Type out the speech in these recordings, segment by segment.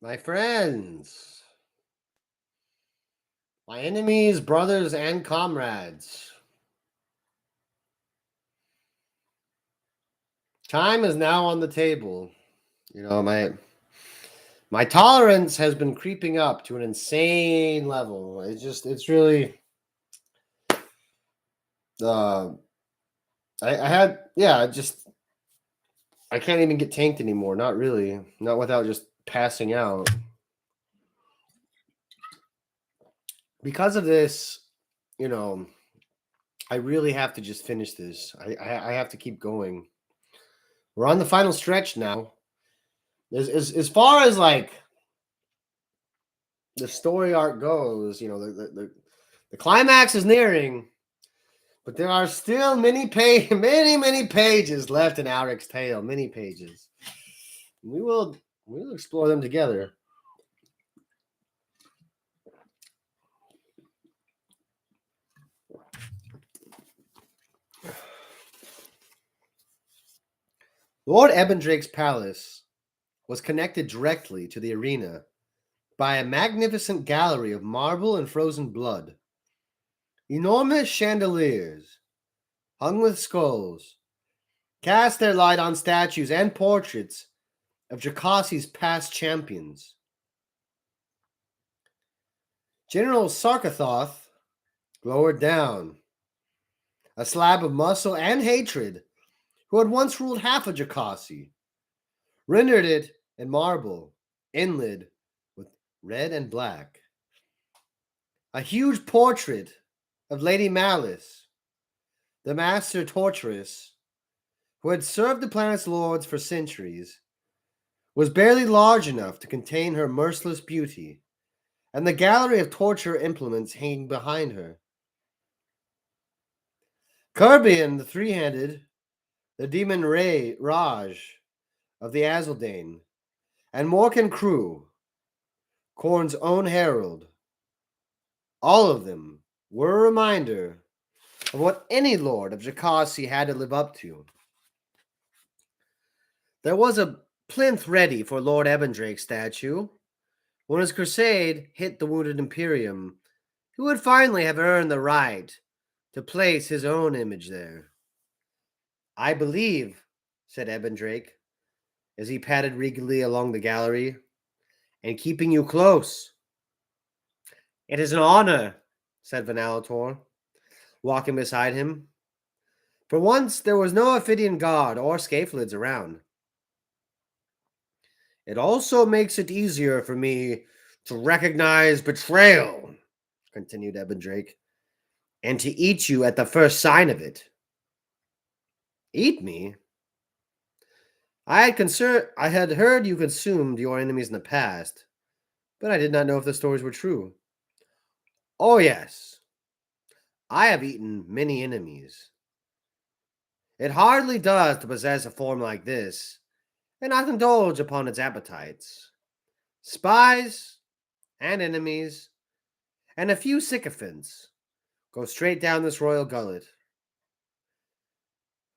My friends, my enemies, brothers, and comrades. Time is now on the table. My tolerance has been creeping up to an insane level. It's really uh I had I can't even get tanked anymore. Not really. Not without just passing out. Because of this, you know, I really have to just finish this. I have to keep going. We're on the final stretch now. As far as like the story arc goes, the climax is nearing, but there are still many pages left in Auric's tale. Many pages. We will explore them together. Lord Ebendrake's palace was connected directly to the arena by a magnificent gallery of marble and frozen blood. Enormous chandeliers, hung with skulls, cast their light on statues and portraits of Jakasi's past champions. General Sarkathoth glowered down, a slab of muscle and hatred, who had once ruled half of Jakasi, rendered it in marble, inlaid with red and black. A huge portrait of Lady Malice, the master torturess, who had served the planet's lords for centuries, was barely large enough to contain her merciless beauty, and the gallery of torture implements hanging behind her. Kirbian the Three-Handed, the Demon Raj of the Azaldane, and Morkan Crew, Korn's own herald, all of them were a reminder of what any lord of Jakasi had to live up to. There was a plinth ready for Lord Ebendrake's statue. When his crusade hit the wounded Imperium, he would finally have earned the right to place his own image there. I believe, said Ebendrake, as he padded regally along the gallery, and keeping you close. It is an honor, said Vanalator, walking beside him. For once, there was no Ophidian guard or scaphids around. It also makes it easier for me to recognize betrayal, continued Ebendrake, and to eat you at the first sign of it. Eat me? I had heard you consumed your enemies in the past, but I did not know if the stories were true. Oh, yes. I have eaten many enemies. It hardly does to possess a form like this, and not indulge upon its appetites. Spies and enemies, and a few sycophants go straight down this royal gullet.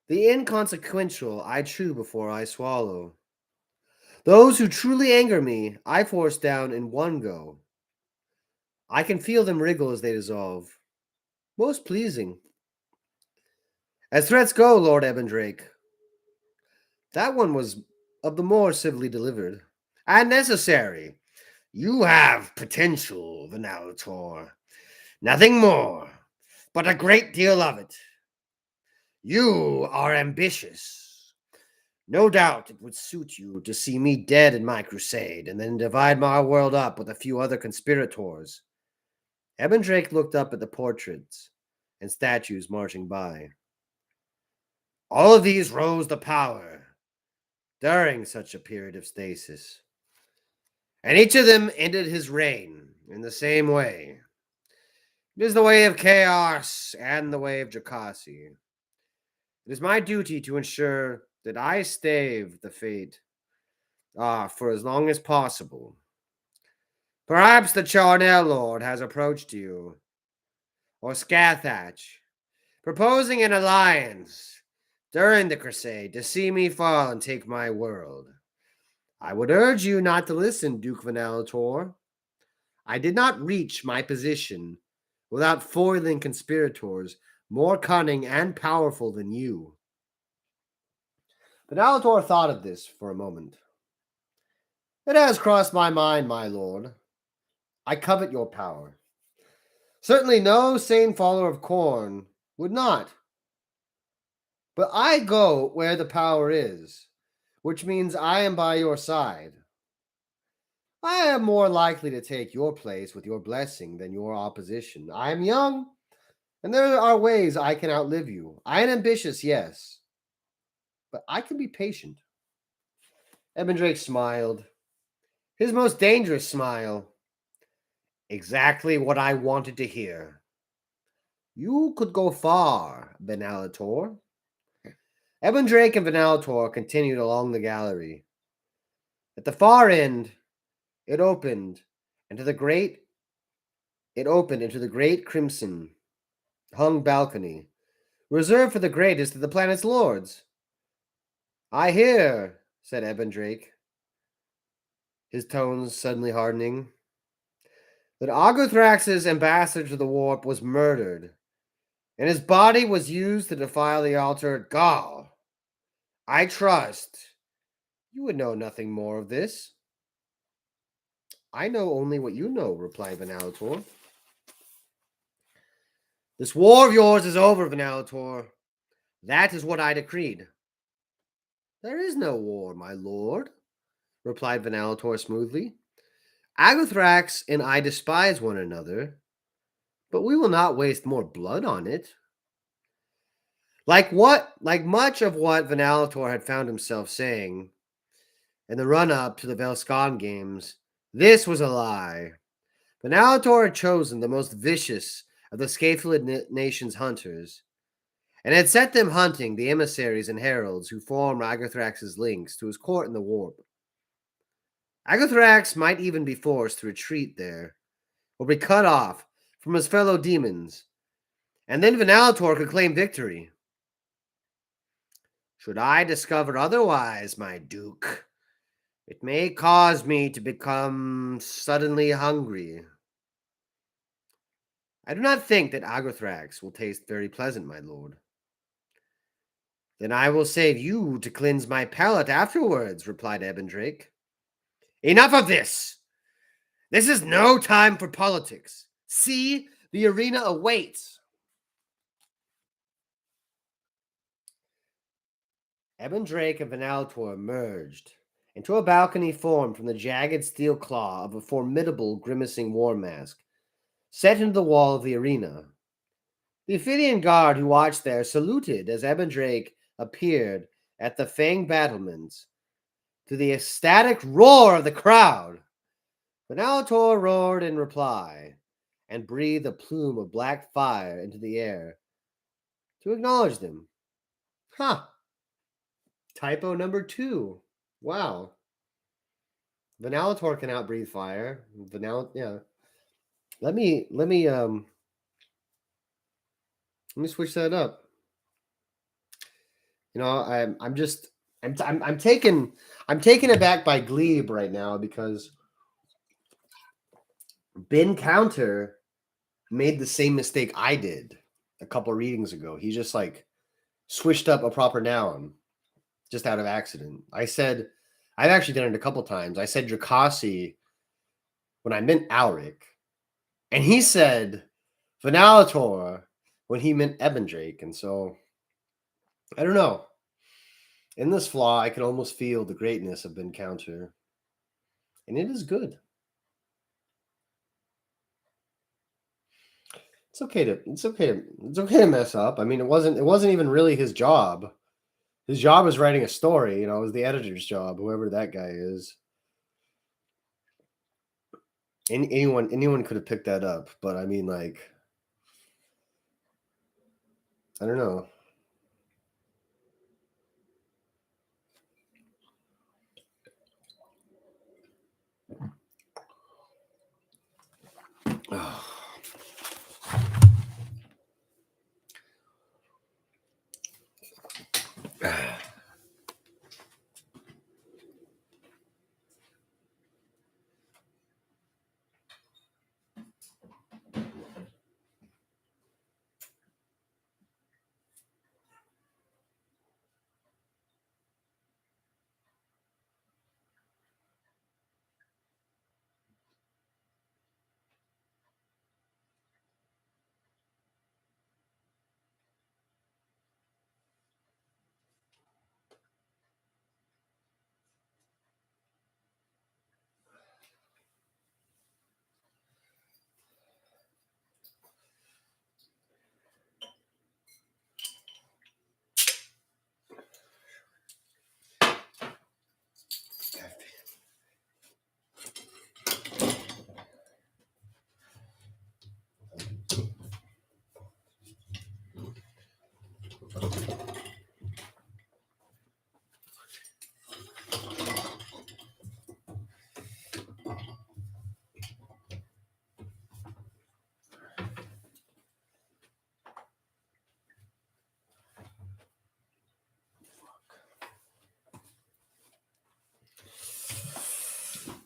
The inconsequential I chew before I swallow. Those who truly anger me, I force down in one go. I can feel them wriggle as they dissolve. Most pleasing. As threats go, Lord Ebendrake, that one was of the more civilly delivered. And necessary. You have potential, Vanalator. Nothing more, but a great deal of it. You are ambitious. No doubt it would suit you to see me dead in my crusade and then divide my world up with a few other conspirators. Ebendrake looked up at the portraits and statues marching by. All of these rose to power during such a period of stasis, and each of them ended his reign in the same way. It is the way of chaos and the way of Jakasi. It is my duty to ensure that I stave the fate for as long as possible. Perhaps the Charnel Lord has approached you, or Scathach, proposing an alliance during the crusade to see me fall and take my world. I would urge you not to listen, Duke Venalator. I did not reach my position without foiling conspirators more cunning and powerful than you. Venalator thought of this for a moment. It has crossed my mind, my lord. I covet your power. Certainly no sane follower of Korn would not. But I go where the power is, which means I am by your side. I am more likely to take your place with your blessing than your opposition. I am young, and there are ways I can outlive you. I am ambitious, yes, but I can be patient. Ebendrake smiled. His most dangerous smile. Exactly what I wanted to hear. You could go far, Venalator. Ebendrake and Venalator continued along the gallery. At the far end, it opened into the great crimson hung balcony, reserved for the greatest of the planet's lords. I hear, said Ebendrake, his tones suddenly hardening, that Aguthrax's ambassador to the warp was murdered, and his body was used to defile the altar at Gaul. I trust you would know nothing more of this. I know only what you know, replied Venalator. This war of yours is over, Venalator. That is what I decreed. There is no war, my lord, replied Venalator smoothly. Aguthrax and I despise one another, but we will not waste more blood on it. Like much of what Venalator had found himself saying in the run-up to the Velscon games, this was a lie. Venalator had chosen the most vicious of the Scathelid nation's hunters, and had set them hunting the emissaries and heralds who formed Aguthrax's links to his court in the warp. Aguthrax might even be forced to retreat there, or be cut off from his fellow demons, and then Venalator could claim victory. Should I discover otherwise, my duke, it may cause me to become suddenly hungry. I do not think that Aguthrax will taste very pleasant, my lord. Then I will save you to cleanse my palate afterwards, replied Ebendrake. Enough of this! This is no time for politics. See, the arena awaits. Ebendrake and Venalator emerged into a balcony formed from the jagged steel claw of a formidable, grimacing war mask, set into the wall of the arena. The Ophidian guard who watched there saluted as Ebendrake appeared at the fanged battlements. To the ecstatic roar of the crowd, Venalator roared in reply and breathed a plume of black fire into the air to acknowledge them. Huh. Typo number 2. Wow. Venalator can outbreathe fire. Yeah. Let me switch that up. You know, I'm taken aback by Glebe right now because Ben Counter made the same mistake I did a couple readings ago. He just like switched up a proper noun just out of accident. I've actually done it a couple times. I said Drakasi when I meant Alric, and he said Venalator when he meant Ebendrake, and so I don't know. In this flaw, I can almost feel the greatness of Ben Counter, and it is good. It's okay to mess up. I mean, it wasn't even really his job. His job is writing a story. You know, it was the editor's job, whoever that guy is. Anyone could have picked that up, but I mean, like, I don't know.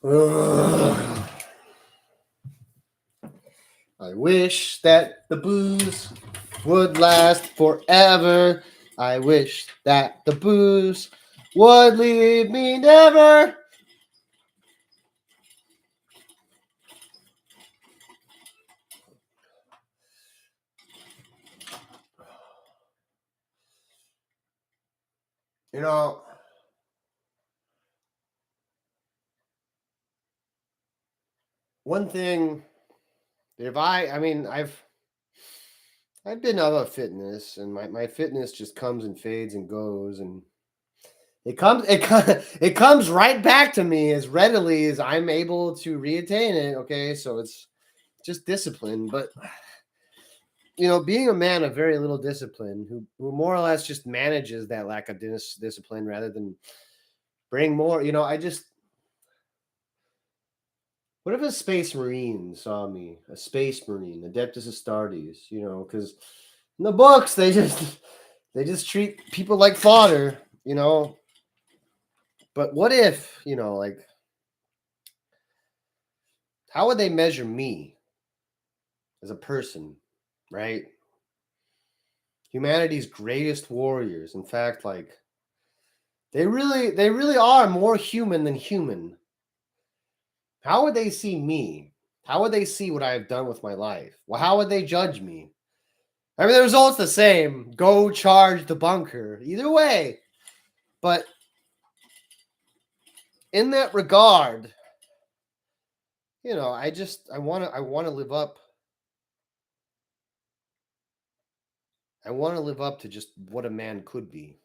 Ugh. I wish that the booze would last forever. I wish that the booze would leave me never. You know, one thing, if I mean, I've been about fitness, and my fitness just comes and fades and goes, and it comes right back to me as readily as I'm able to reattain it. Okay, so it's just discipline, but being a man of very little discipline, who more or less just manages that lack of discipline rather than bring more. I just what if a space marine saw me, a space marine, Adeptus Astartes? Because in the books they just treat people like fodder. But what if, like, how would they measure me as a person, right? Humanity's greatest warriors. In fact, like, they really are more human than human. How would they see me? How would they see what I have done with my life? Well, how would they judge me? I mean, the result's the same. Go charge the bunker. Either way. But in that regard, I want to live up. I want to live up to just what a man could be.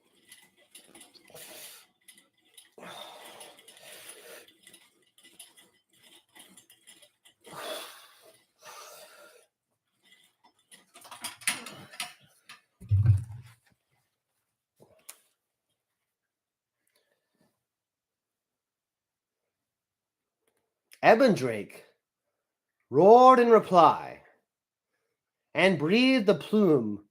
Ebendrake roared in reply and breathed a plume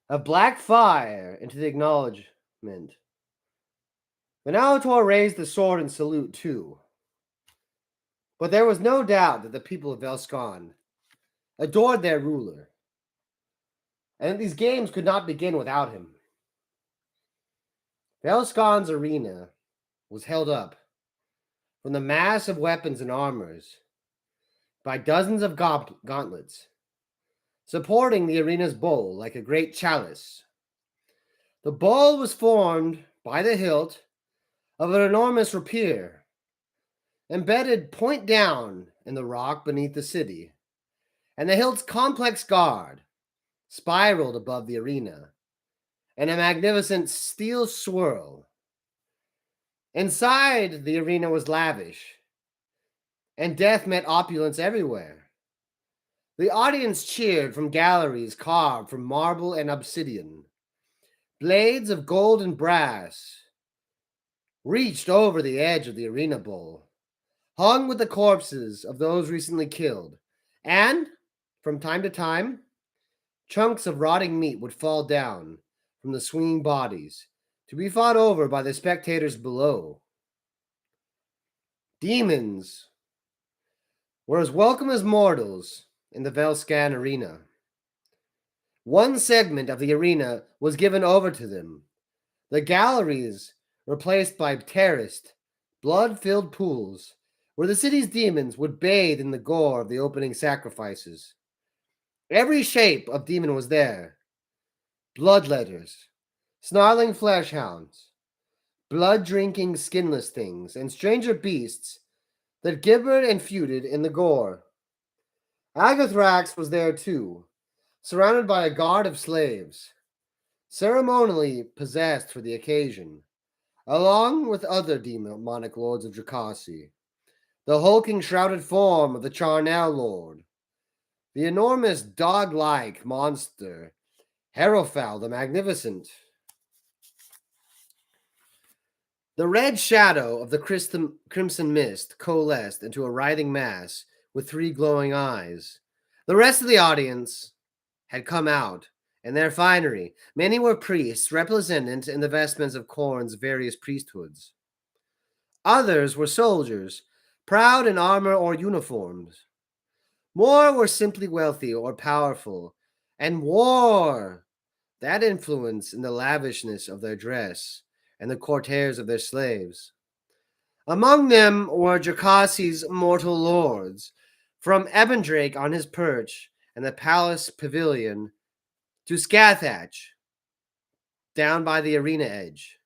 of black fire into the acknowledgement. Venautor raised the sword in salute too. But there was no doubt that the people of Velscon adored their ruler, and that these games could not begin without him. Velscon's arena was held up from the mass of weapons and armors by dozens of gauntlets, supporting the arena's bowl like a great chalice. The bowl was formed by the hilt of an enormous rapier, embedded point down in the rock beneath the city, and the hilt's complex guard spiraled above the arena in a magnificent steel swirl. Inside, the arena was lavish, and death met opulence everywhere. The audience cheered from galleries carved from marble and obsidian. Blades of gold and brass reached over the edge of the arena bowl, hung with the corpses of those recently killed, and, from time to time, chunks of rotting meat would fall down from the swinging bodies to be fought over by the spectators below. Demons were as welcome as mortals in the Velscan arena. One segment of the arena was given over to them. The galleries replaced by terraced, blood-filled pools where the city's demons would bathe in the gore of the opening sacrifices. Every shape of demon was there. Bloodletters, snarling flesh hounds, blood-drinking skinless things, and stranger beasts that gibbered and feuded in the gore. Agathrax was there too, surrounded by a guard of slaves, ceremonially possessed for the occasion, along with other demonic lords of Drakasi, the hulking shrouded form of the Charnel Lord, the enormous dog-like monster, Herophal the Magnificent. The red shadow of the crimson mist coalesced into a writhing mass with 3 glowing eyes. The rest of the audience had come out in their finery. Many were priests, resplendent in the vestments of Khorne's various priesthoods. Others were soldiers, proud in armor or uniforms. More were simply wealthy or powerful, and war, that influence in the lavishness of their dress and the courtiers of their slaves. Among them were Jacasi's mortal lords, from Ebendrake on his perch and the palace pavilion to Scathach, down by the arena edge,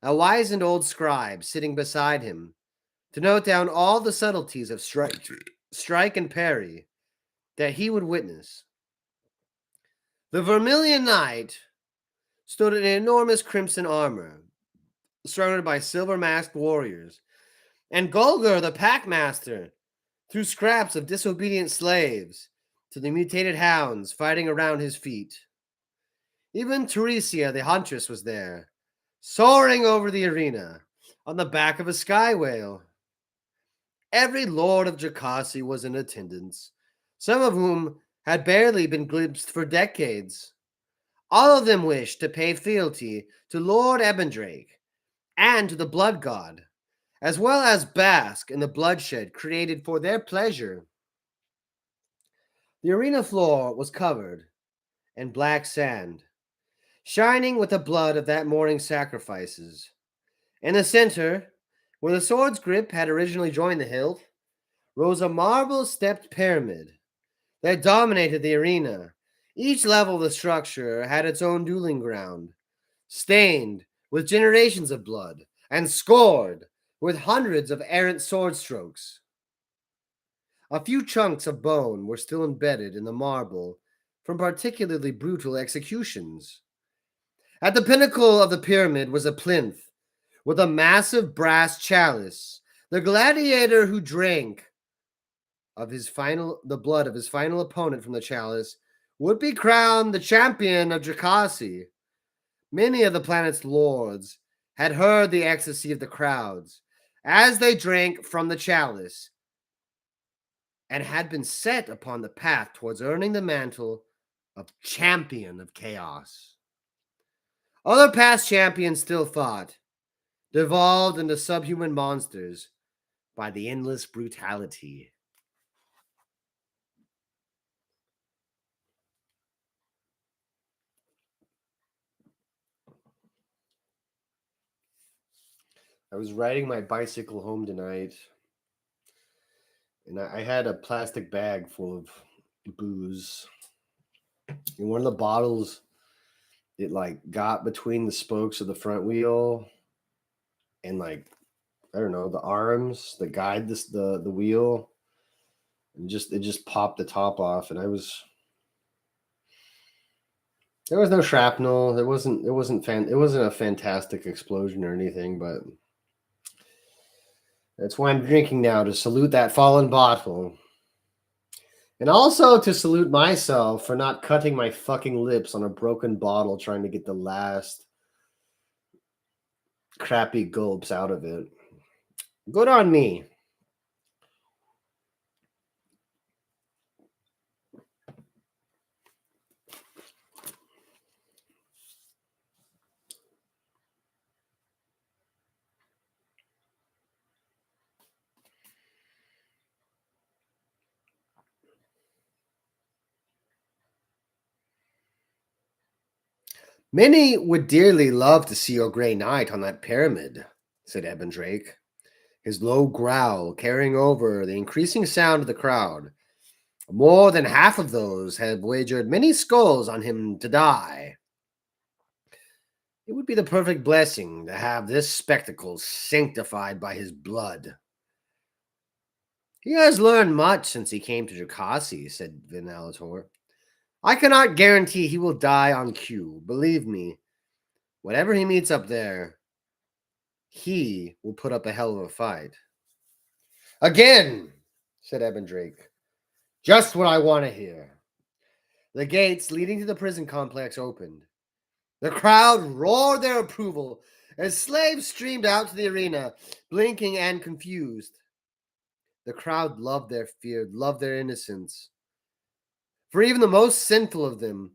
a wizened old scribe sitting beside him to note down all the subtleties of strike and parry that he would witness. The Vermilion Knight stood in enormous crimson armor, surrounded by silver masked warriors, and Golgar the Packmaster threw scraps of disobedient slaves to the mutated hounds fighting around his feet. Even Teresia the Huntress was there, soaring over the arena on the back of a sky whale. Every lord of Jacasi was in attendance, some of whom had barely been glimpsed for decades. All of them wished to pay fealty to Lord Ebendrake and to the Blood God, as well as bask in the bloodshed created for their pleasure. The arena floor was covered in black sand, shining with the blood of that morning's sacrifices. In the center, where the sword's grip had originally joined the hilt, rose a marble-stepped pyramid that dominated the arena. Each level of the structure had its own dueling ground, stained with generations of blood and scored with hundreds of errant sword strokes. A few chunks of bone were still embedded in the marble from particularly brutal executions. At the pinnacle of the pyramid was a plinth with a massive brass chalice. The gladiator who drank the blood of his final opponent from the chalice would be crowned the champion of Jacasi. Many of the planet's lords had heard the ecstasy of the crowds as they drank from the chalice and had been set upon the path towards earning the mantle of champion of chaos. Other past champions still fought, devolved into subhuman monsters by the endless brutality. I was riding my bicycle home tonight, and I had a plastic bag full of booze. And one of the bottles, it like got between the spokes of the front wheel and like I don't know the arms that guide the wheel, and it just popped the top off, and there was no shrapnel. It wasn't a fantastic explosion or anything, but that's why I'm drinking now, to salute that fallen bottle. And also to salute myself for not cutting my fucking lips on a broken bottle trying to get the last crappy gulps out of it. Good on me. Many would dearly love to see your Grey Knight on that pyramid, said Ebendrake, his low growl carrying over the increasing sound of the crowd. More than half of those have wagered many skulls on him to die. It would be the perfect blessing to have this spectacle sanctified by his blood. He has learned much since he came to Jacasi, said Venalator. I cannot guarantee he will die on cue. Believe me, whatever he meets up there, he will put up a hell of a fight. Again, said Ebendrake. Just what I want to hear. The gates leading to the prison complex opened. The crowd roared their approval as slaves streamed out to the arena, blinking and confused. The crowd loved their fear, loved their innocence. For even the most sinful of them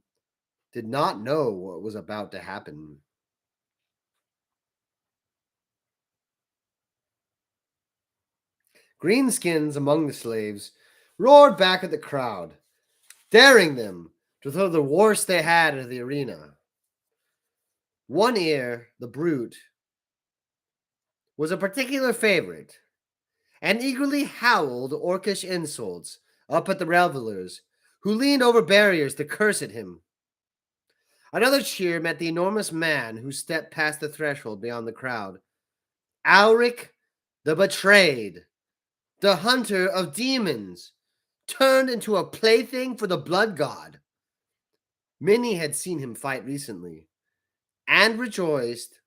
did not know what was about to happen. Greenskins among the slaves roared back at the crowd, daring them to throw the worst they had into the arena. One Ear, the brute, was a particular favorite, and eagerly howled orcish insults up at the revelers, who leaned over barriers to curse at him. Another cheer met the enormous man who stepped past the threshold beyond the crowd. Alric the Betrayed, the hunter of demons, turned into a plaything for the blood god. Many had seen him fight recently, and rejoiced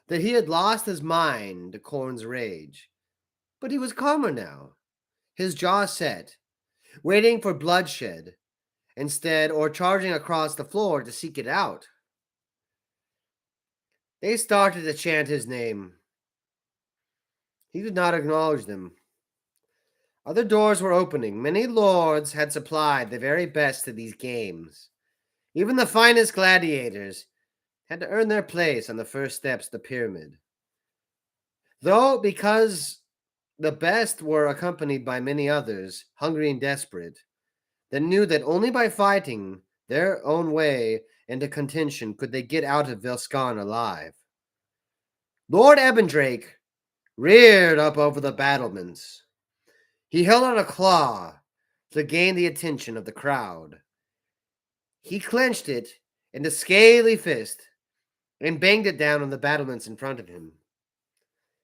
that he had lost his mind to Khorne's rage. But he was calmer now, his jaw set, waiting for bloodshed instead, or charging across the floor to seek it out. They started to chant his name. He did not acknowledge them. Other doors were opening. Many lords had supplied the very best to these games. Even the finest gladiators had to earn their place on the first steps of the pyramid. Though, because the best were accompanied by many others, hungry and desperate, that knew that only by fighting their own way into contention could they get out of Vilscan alive. Lord Ebendrake reared up over the battlements. He held out a claw to gain the attention of the crowd. He clenched it in a scaly fist and banged it down on the battlements in front of him.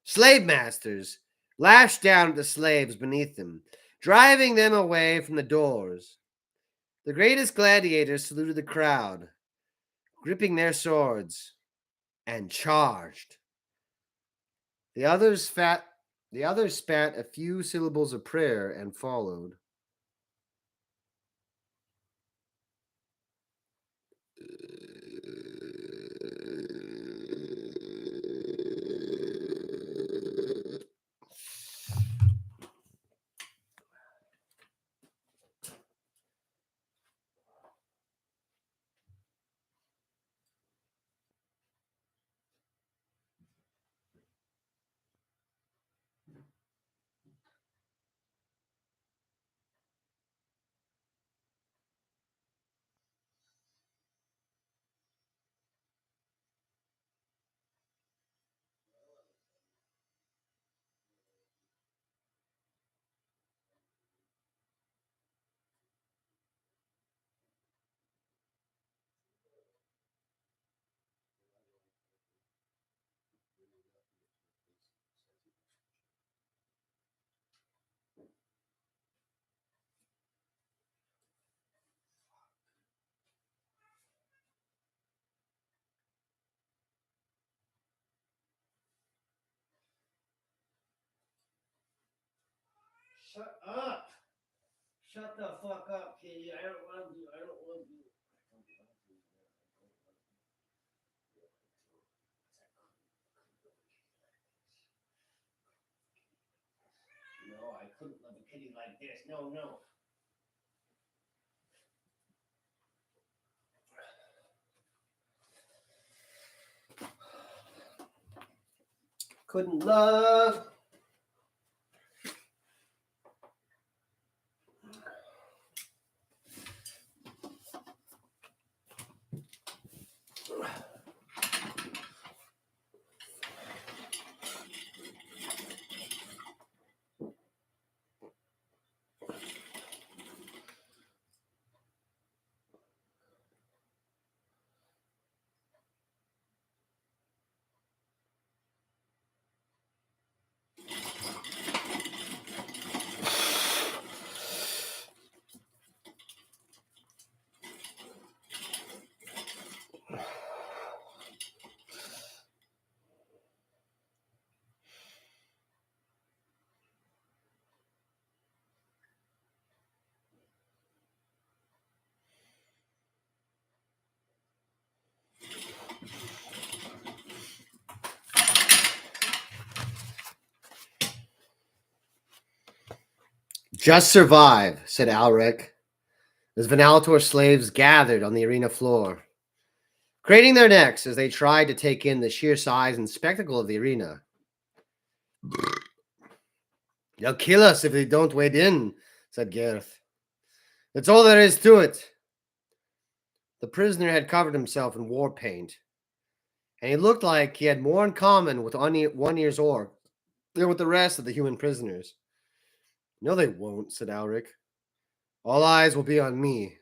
Slave masters lashed down at the slaves beneath them, driving them away from the doors. The greatest gladiators saluted the crowd, gripping their swords, and charged. The others spat a few syllables of prayer and followed. Shut up! Shut the fuck up, Katie. I don't want to. No, I couldn't love a kitty like this. No. Couldn't love. Just survive, said Alric, as Venaltor slaves gathered on the arena floor, craning their necks as they tried to take in the sheer size and spectacle of the arena. They'll kill us if they don't wade in, said Gareth. That's all there is to it. The prisoner had covered himself in war paint, and he looked like he had more in common with one ear's orc than with the rest of the human prisoners. No, they won't, said Alric. All eyes will be on me.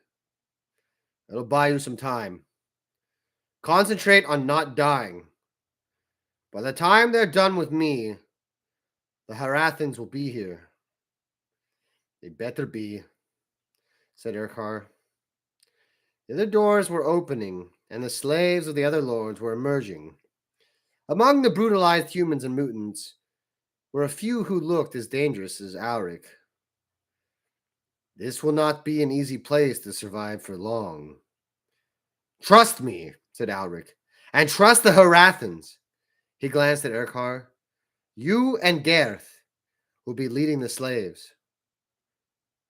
It'll buy you some time. Concentrate on not dying. By the time they're done with me, the Harathans will be here. They better be, said Urquhart. The other doors were opening, and the slaves of the other lords were emerging. Among the brutalized humans and mutants were a few who looked as dangerous as Alric. This will not be an easy place to survive for long. Trust me, said Alric, and trust the Harathans. He glanced at Urquhart. You and Gareth will be leading the slaves.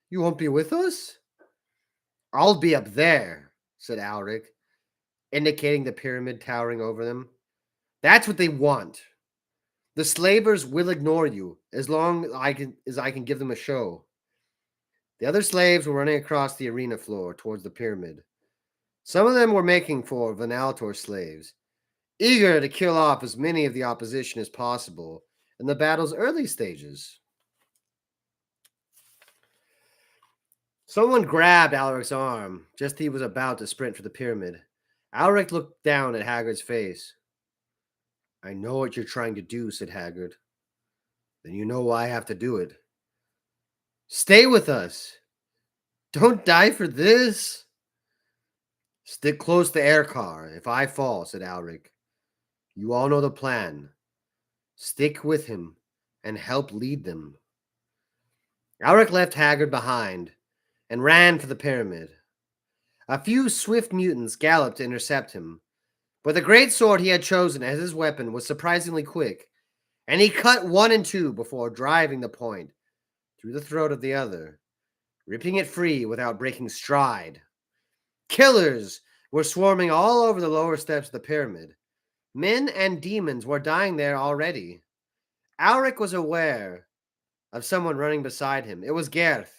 You won't be with us? I'll be up there, said Alric, indicating the pyramid towering over them. That's what they want. The slavers will ignore you as long as I can give them a show. The other slaves were running across the arena floor towards the pyramid. Some of them were making for Vanaltor slaves, eager to kill off as many of the opposition as possible in the battle's early stages. Someone grabbed Alric's arm just as he was about to sprint for the pyramid. Alric looked down at Haggard's face. I know what you're trying to do, said Haggard. Then you know why I have to do it. Stay with us. Don't die for this. Stick close to Erkar if I fall, said Alric. You all know the plan. Stick with him and help lead them. Alric left Haggard behind and ran for the pyramid. A few swift mutants galloped to intercept him, but the great sword he had chosen as his weapon was surprisingly quick, and he cut one in two before driving the point through the throat of the other, ripping it free without breaking stride. Killers were swarming all over the lower steps of the pyramid. Men and demons were dying there already. Alric was aware of someone running beside him. It was Gareth.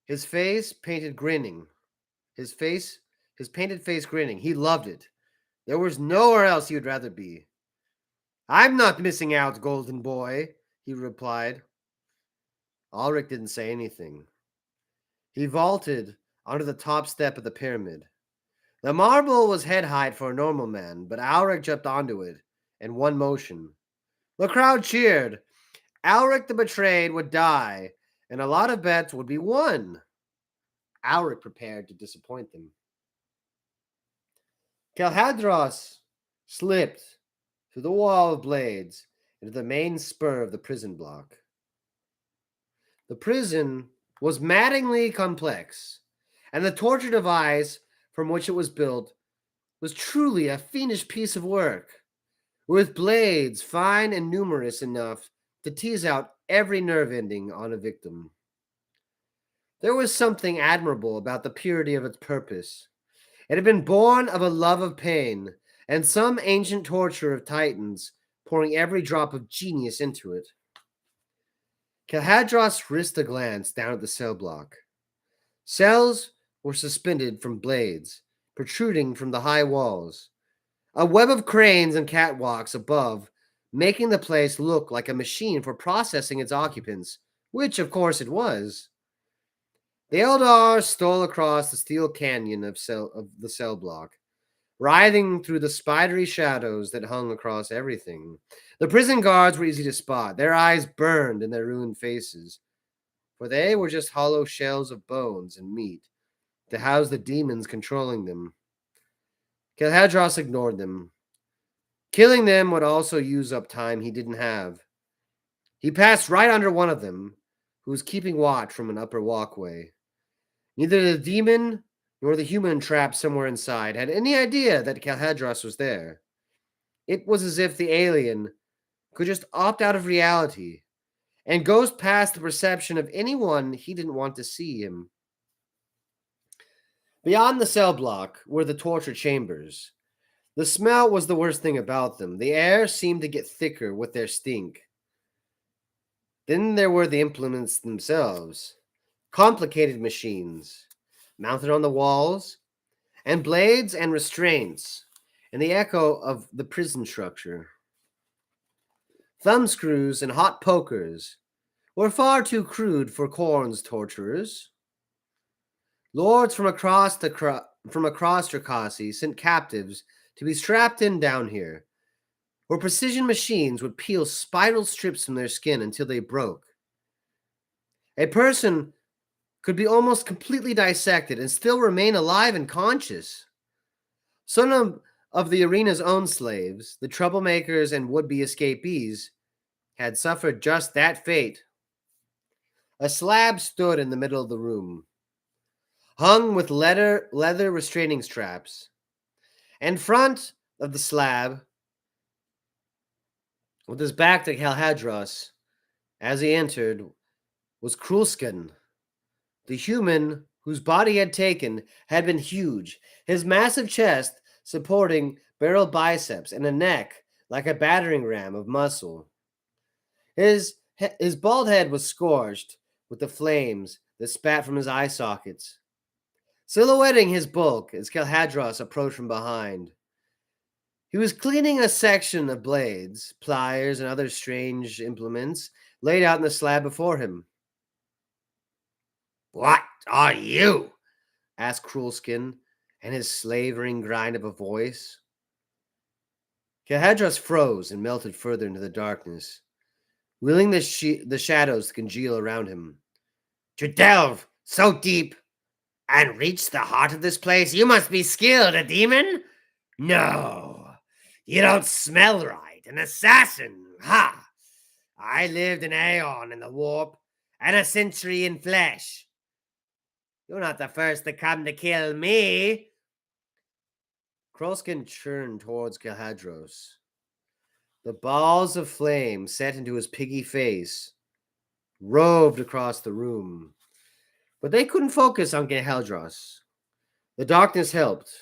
His painted face grinning. He loved it. There was nowhere else he would rather be. I'm not missing out, golden boy, he replied. Alric didn't say anything. He vaulted onto the top step of the pyramid. The marble was head height for a normal man, but Alric jumped onto it in one motion. The crowd cheered. Alric the Betrayed would die, and a lot of bets would be won. Alric prepared to disappoint them. Calhadros slipped through the wall of blades into the main spur of the prison block. The prison was maddeningly complex, and the torture device from which it was built was truly a fiendish piece of work, with blades fine and numerous enough to tease out every nerve ending on a victim. There was something admirable about the purity of its purpose. It had been born of a love of pain and some ancient torture of titans, pouring every drop of genius into it. Calhadros risked a glance down at the cell block. Cells were suspended from blades, protruding from the high walls. A web of cranes and catwalks above, making the place look like a machine for processing its occupants, which, of course, it was. The Eldar stole across the steel canyon of the cell block, writhing through the spidery shadows that hung across everything. The prison guards were easy to spot. Their eyes burned in their ruined faces, for they were just hollow shells of bones and meat to house the demons controlling them. Calhadros ignored them. Killing them would also use up time he didn't have. He passed right under one of them, who was keeping watch from an upper walkway. Neither the demon nor the human trapped somewhere inside had any idea that Calhadros was there. It was as if the alien could just opt out of reality and goes past the perception of anyone he didn't want to see him. Beyond the cell block were the torture chambers. The smell was the worst thing about them. The air seemed to get thicker with their stink. Then there were the implements themselves, complicated machines, mounted on the walls, and blades and restraints, and the echo of the prison structure. Thumbscrews and hot pokers were far too crude for Korn's torturers. Lords from across Dracasi sent captives to be strapped in down here, where precision machines would peel spiral strips from their skin until they broke. A person could be almost completely dissected and still remain alive and conscious. Some of the arena's own slaves, the troublemakers and would-be escapees, had suffered just that fate. A slab stood in the middle of the room, hung with leather restraining straps. In front of the slab, with his back to Kalhadros, as he entered, was Krulskin. The human whose body had taken had been huge, his massive chest supporting barrel biceps and a neck like a battering ram of muscle. His bald head was scorched with the flames that spat from his eye sockets, silhouetting his bulk as Kalhadros approached from behind. He was cleaning a section of blades, pliers, and other strange implements laid out in the slab before him. "What are you?" asked Krulskin, and his slavering grind of a voice. Kalhadros froze and melted further into the darkness, willing the shadows to congeal around him. "To delve so deep and reach the heart of this place, you must be skilled, a demon? No, you don't smell right. An assassin, ha! I lived an aeon in the warp and a century in flesh. You're not the first to come to kill me." Krolskin turned towards Kalhadros. The balls of flame set into his piggy face, roved across the room. But they couldn't focus on Kalhadros. The darkness helped.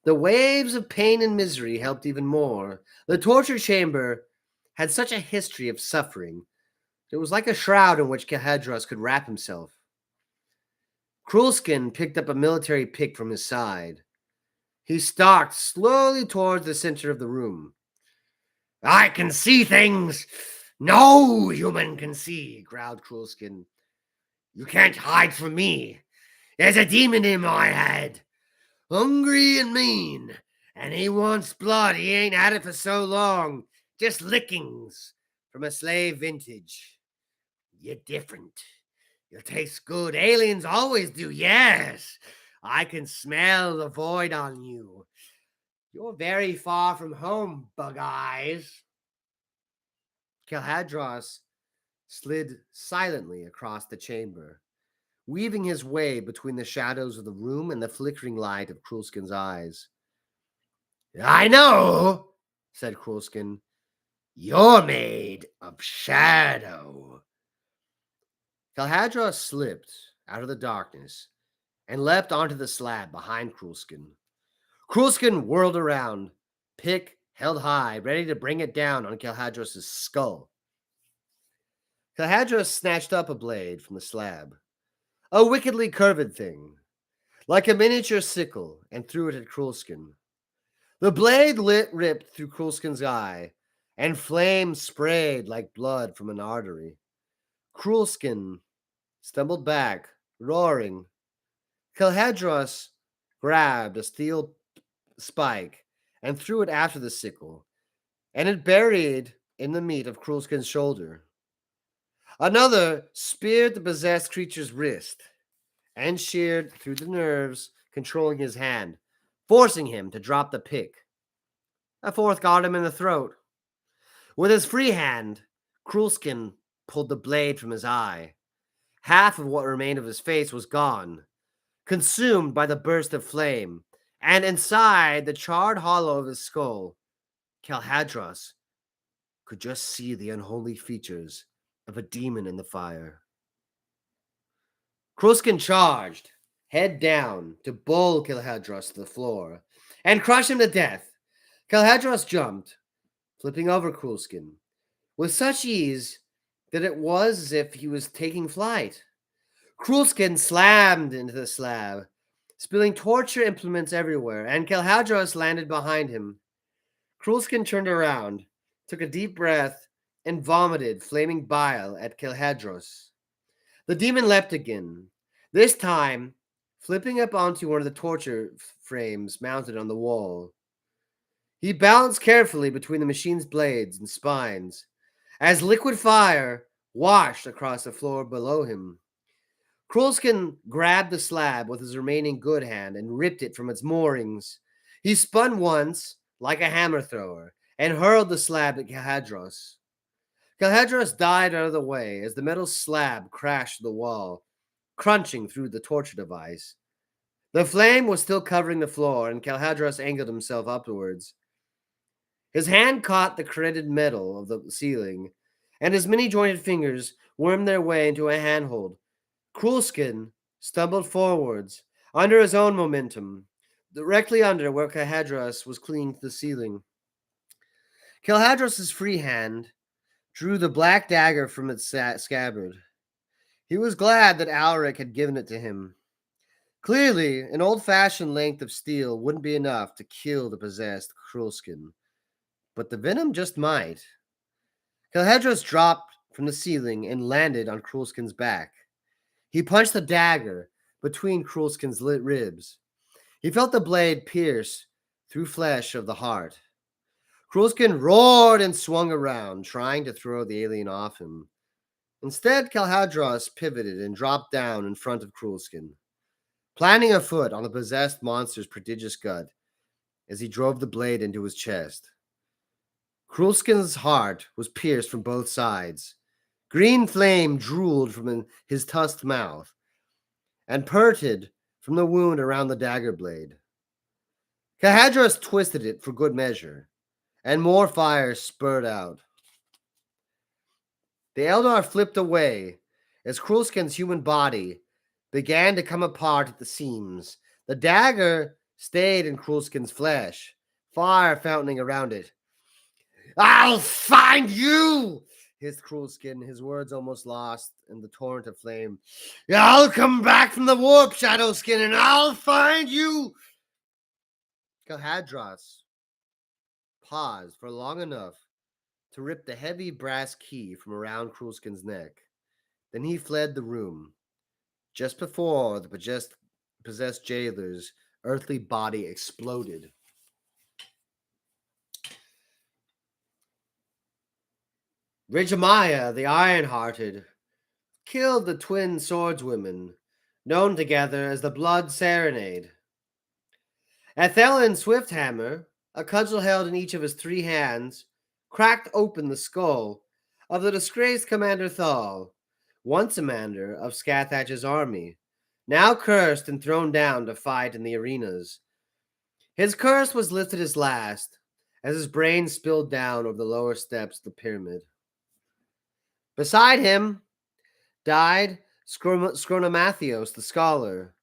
The waves of pain and misery helped even more. The torture chamber had such a history of suffering. It was like a shroud in which Kalhadros could wrap himself. Krulskin picked up a military pick from his side. He stalked slowly towards the center of the room. "I can see things no human can see," growled Krulskin. "You can't hide from me. There's a demon in my head, hungry and mean, and he wants blood. He ain't had it for so long. Just lickings from a slave vintage. You're different. You'll taste good. Aliens always do, yes. I can smell the void on you. You're very far from home, bug eyes." Kalhadros slid silently across the chamber, weaving his way between the shadows of the room and the flickering light of Krulskin's eyes. "I know," said Krulskin. "You're made of shadow." Kalhadros slipped out of the darkness and leapt onto the slab behind Krulskin. Krulskin whirled around, pick held high, ready to bring it down on Kalhadros' skull. Kalhadros snatched up a blade from the slab, a wickedly curved thing, like a miniature sickle, and threw it at Krulskin. The blade ripped through Krulskin's eye, and flame sprayed like blood from an artery. Krulskin stumbled back, roaring. Kalhadros grabbed a steel spike and threw it after the sickle, and it buried in the meat of Krulskin's shoulder. Another speared the possessed creature's wrist and sheared through the nerves controlling his hand, forcing him to drop the pick. A fourth got him in the throat. With his free hand, Krulskin pulled the blade from his eye. Half of what remained of his face was gone, consumed by the burst of flame, and inside the charred hollow of his skull, Kalhadros could just see the unholy features of a demon in the fire. Krulskin charged, head down, to bowl Kalhadros to the floor and crush him to death. Kalhadros jumped, flipping over Krulskin with such ease that it was as if he was taking flight. Cruelskin slammed into the slab, spilling torture implements everywhere, and Kelhadros landed behind him. Cruelskin turned around, took a deep breath, and vomited flaming bile at Kelhadros. The demon leapt again, this time flipping up onto one of the torture frames mounted on the wall. He balanced carefully between the machine's blades and spines as liquid fire washed across the floor below him. Cruelskin grabbed the slab with his remaining good hand and ripped it from its moorings. He spun once, like a hammer thrower, and hurled the slab at Kelhadros. Kelhadros died out of the way as the metal slab crashed to the wall, crunching through the torture device. The flame was still covering the floor, and Kelhadros angled himself upwards. His hand caught the corroded metal of the ceiling, and his many-jointed fingers wormed their way into a handhold. Cruelskin stumbled forwards, under his own momentum, directly under where Kelhadros was clinging to the ceiling. Kelhadros' free hand drew the black dagger from its scabbard. He was glad that Alaric had given it to him. Clearly, an old-fashioned length of steel wouldn't be enough to kill the possessed Cruelskin, but the venom just might. Kelhadros dropped from the ceiling and landed on Cruelskin's back. He punched the dagger between Cruelskin's ribs. He felt the blade pierce through flesh of the heart. Cruelskin roared and swung around, trying to throw the alien off him. Instead, Kelhadros pivoted and dropped down in front of Cruelskin, planting a foot on the possessed monster's prodigious gut as he drove the blade into his chest. Cruelskin's heart was pierced from both sides. Green flame drooled from his tusked mouth and purted from the wound around the dagger blade. Kelhadros twisted it for good measure, and more fire spurted out. The Eldar flipped away as Cruelskin's human body began to come apart at the seams. The dagger stayed in Cruelskin's flesh, fire fountaining around it. "I'll find you!" hissed Cruelskin, his words almost lost in the torrent of flame. "I'll come back from the warp, Shadowskin, and I'll find you!" Kelhadros paused for long enough to rip the heavy brass key from around Cruelskin's neck. Then he fled the room, just before the possessed jailer's earthly body exploded. Ridgemaya, the Iron-Hearted, killed the twin swordswomen, known together as the Blood Serenade. Athelin Swifthammer, a cudgel held in each of his 3 hands, cracked open the skull of the disgraced Commander Thal, once commander of Scathach's army, now cursed and thrown down to fight in the arenas. His curse was lifted as last, as his brain spilled down over the lower steps of the pyramid. Beside him died Skronomathios the Scholar,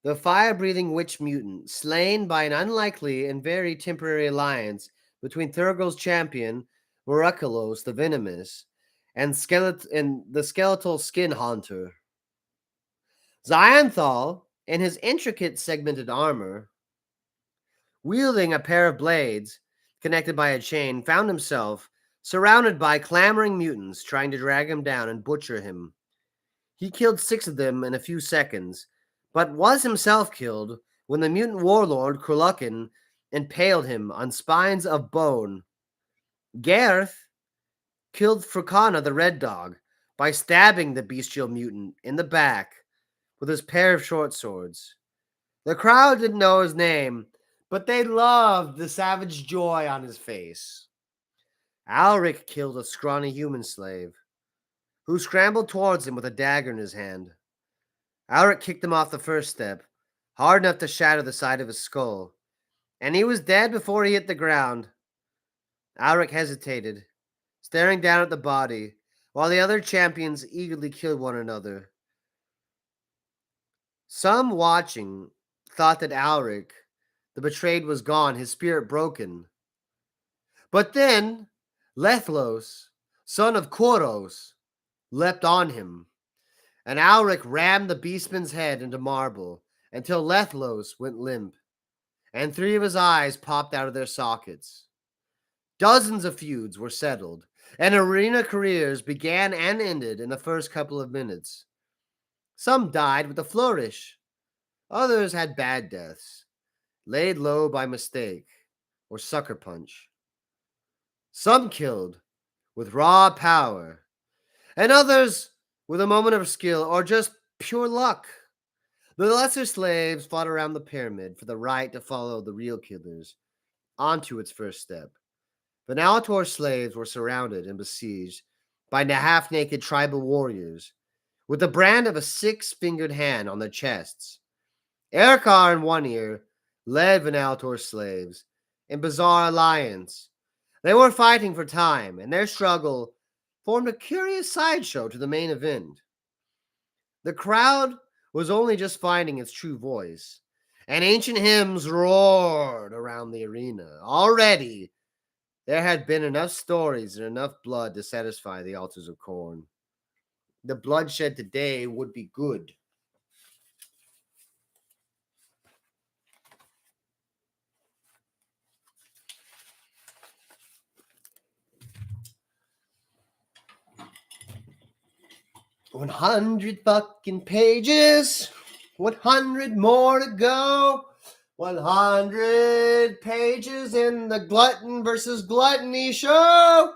the fire-breathing witch mutant, slain by an unlikely and very temporary alliance between Thurgo's champion, Morakulos the Venomous, and the skeletal skin haunter. Zionthal, in his intricate segmented armor, wielding a pair of blades connected by a chain, found himself surrounded by clamoring mutants trying to drag him down and butcher him. He killed 6 of them in a few seconds, but was himself killed when the mutant warlord Krulukin impaled him on spines of bone. Gareth killed Frukana the Red Dog by stabbing the bestial mutant in the back with his pair of short swords. The crowd didn't know his name, but they loved the savage joy on his face. Alaric killed a scrawny human slave, who scrambled towards him with a dagger in his hand. Alaric kicked him off the first step, hard enough to shatter the side of his skull, and he was dead before he hit the ground. Alaric hesitated, staring down at the body, while the other champions eagerly killed one another. Some watching thought that Alaric, the betrayed, was gone, his spirit broken. But then Lethlos, son of Koros, leapt on him, and Alric rammed the beastman's head into marble until Lethlos went limp, and 3 of his eyes popped out of their sockets. Dozens of feuds were settled, and arena careers began and ended in the first couple of minutes. Some died with a flourish. Others had bad deaths, laid low by mistake or sucker punch. Some killed with raw power, and others with a moment of skill or just pure luck. The lesser slaves fought around the pyramid for the right to follow the real killers onto its first step. The Nalator's slaves were surrounded and besieged by half-naked tribal warriors with the brand of a 6-fingered hand on their chests. Erkar in one ear led Venaltor's slaves in bizarre alliance. They were fighting for time, and their struggle formed a curious sideshow to the main event. The crowd was only just finding its true voice, and ancient hymns roared around the arena. Already, there had been enough stories and enough blood to satisfy the altars of Khorne. The bloodshed today would be good. "100 fucking pages, 100 more to go. 100 pages in the Glutton versus Gluttony show."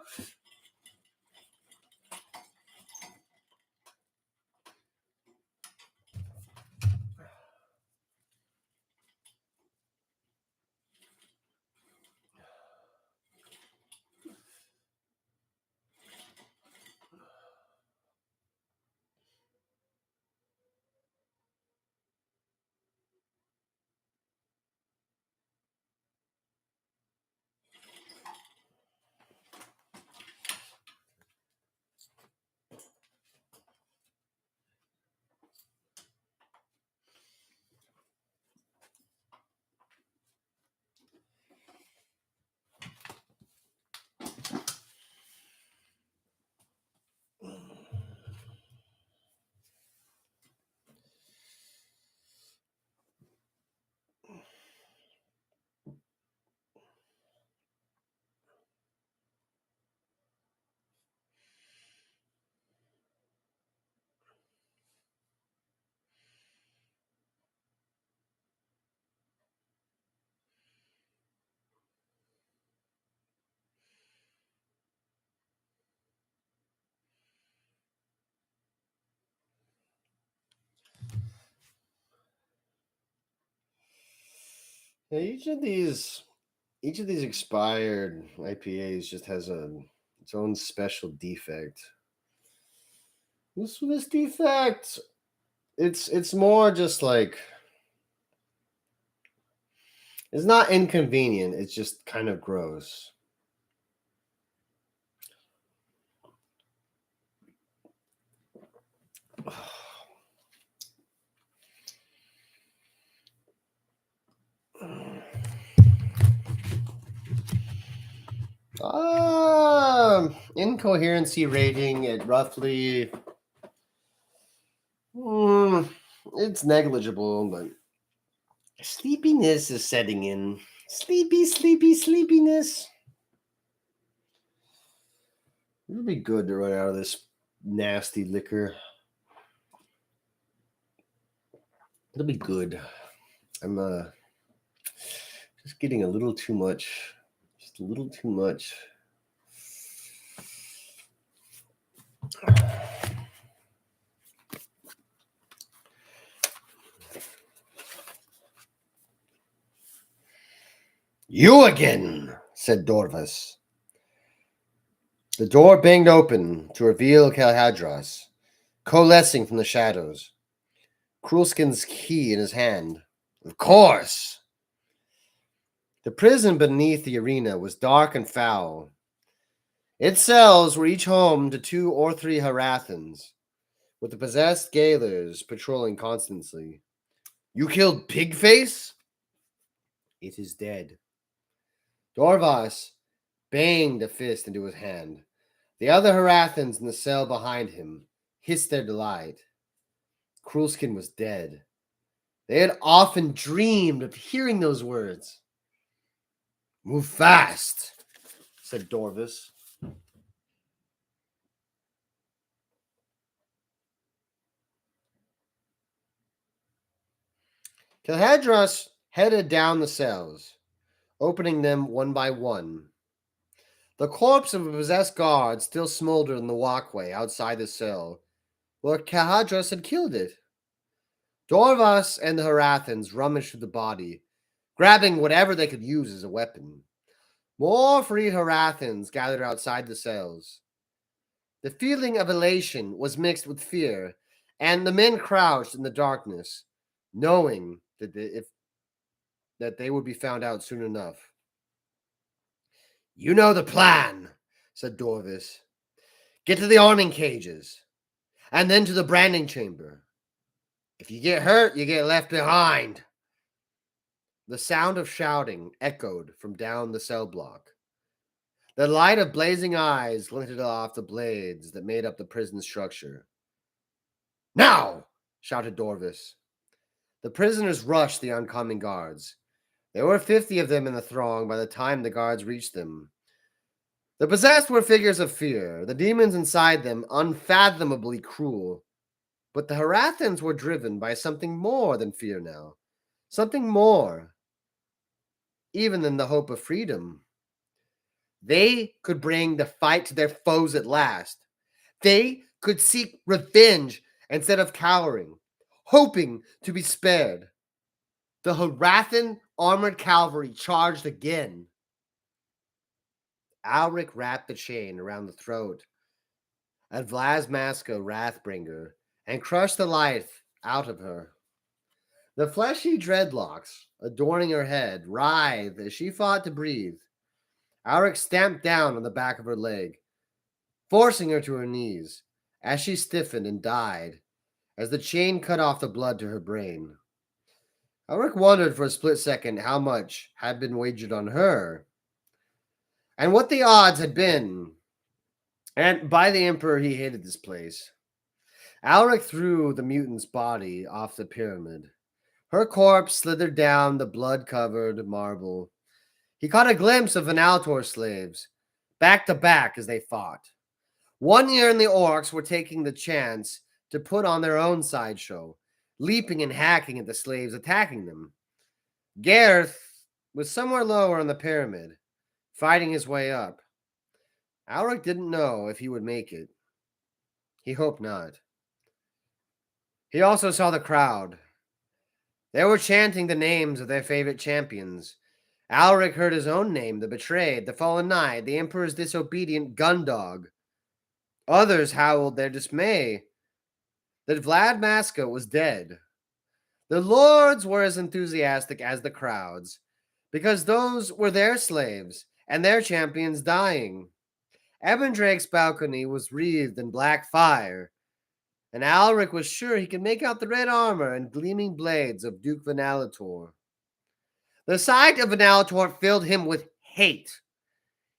Yeah, each of these expired IPAs just has its own special defect. This defect, it's more just like, it's not inconvenient. It's just kind of gross. Incoherency rating at roughly, it's negligible, but sleepiness is setting in. Sleepiness. It'll be good to run out of this nasty liquor. It'll be good. I'm just getting a little too much. Just a little too much. "You again," said Dorvas. The door banged open to reveal Kalhadras, coalescing from the shadows, Krulskin's key in his hand. Of course! The prison beneath the arena was dark and foul. Its cells were each home to 2 or 3 Harathans, with the possessed Gaolers patrolling constantly. "You killed Pigface?" "It is dead." Dorvas banged a fist into his hand. The other Harathans in the cell behind him hissed their delight. Cruelskin was dead. They had often dreamed of hearing those words. "Move fast," said Dorvis. Kilhadros headed down the cells, opening them one by one. The corpse of a possessed guard still smoldered in the walkway outside the cell, where Kilhadros had killed it. Dorvas and the Harathans rummaged through the body, grabbing whatever they could use as a weapon. More freed Harathans gathered outside the cells. The feeling of elation was mixed with fear, and the men crouched in the darkness, knowing that they would be found out soon enough. "You know the plan," said Dorvis. "Get to the arming cages, and then to the branding chamber. If you get hurt, you get left behind." The sound of shouting echoed from down the cell block. The light of blazing eyes glinted off the blades that made up the prison structure. "Now!" shouted Dorvis. The prisoners rushed the oncoming guards. There were 50 of them in the throng by the time the guards reached them. The possessed were figures of fear, the demons inside them unfathomably cruel. But the Harathans were driven by something more than fear now. Something more, even than the hope of freedom. They could bring the fight to their foes at last. They could seek revenge instead of cowering, hoping to be spared. The Harathan armored cavalry charged again. Alric wrapped the chain around the throat of Vlasmaska Wrathbringer and crushed the life out of her. The fleshy dreadlocks adorning her head writhed as she fought to breathe. Alric stamped down on the back of her leg, forcing her to her knees as she stiffened and died as the chain cut off the blood to her brain. Alric wondered for a split second how much had been wagered on her and what the odds had been. And by the Emperor, he hated this place. Alric threw the mutant's body off the pyramid. Her corpse slithered down the blood-covered marble. He caught a glimpse of Venaltor slaves, back to back as they fought. One year and the orcs were taking the chance to put on their own sideshow, leaping and hacking at the slaves attacking them. Gareth was somewhere lower on the pyramid, fighting his way up. Alric didn't know if he would make it. He hoped not. He also saw the crowd. They were chanting the names of their favorite champions. Alric heard his own name, the betrayed, the fallen knight, the Emperor's disobedient gundog. Others howled their dismay that Vlad Maska was dead. The lords were as enthusiastic as the crowds, because those were their slaves and their champions dying. Ebendrake's balcony was wreathed in black fire, and Alric was sure he could make out the red armor and gleaming blades of Duke Venalator. The sight of Venalator filled him with hate.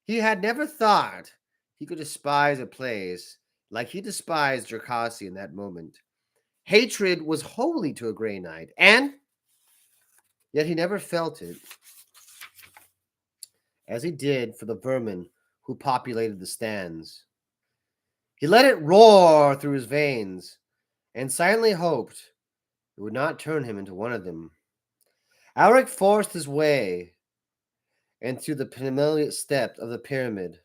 He had never thought he could despise a place like he despised Drakasi in that moment. Hatred was holy to a Grey Knight, and yet he never felt it as he did for the vermin who populated the stands. He let it roar through his veins and silently hoped it would not turn him into one of them. Alric forced his way into the penile step of the pyramid.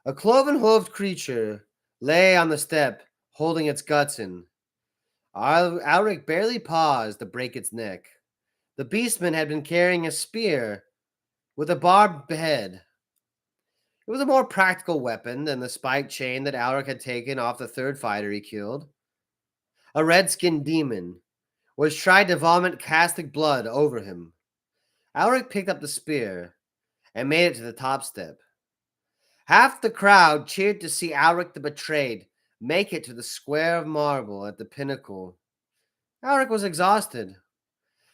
A cloven-hooved creature lay on the step, holding its guts in. Alric barely paused to break its neck. The beastman had been carrying a spear with a barbed head. It was a more practical weapon than the spiked chain that Alric had taken off the third fighter he killed. A red-skinned demon, which tried to vomit caustic blood over him. Alric picked up the spear and made it to the top step. Half the crowd cheered to see Alric the Betrayed make it to the square of marble at the pinnacle. Alric was exhausted.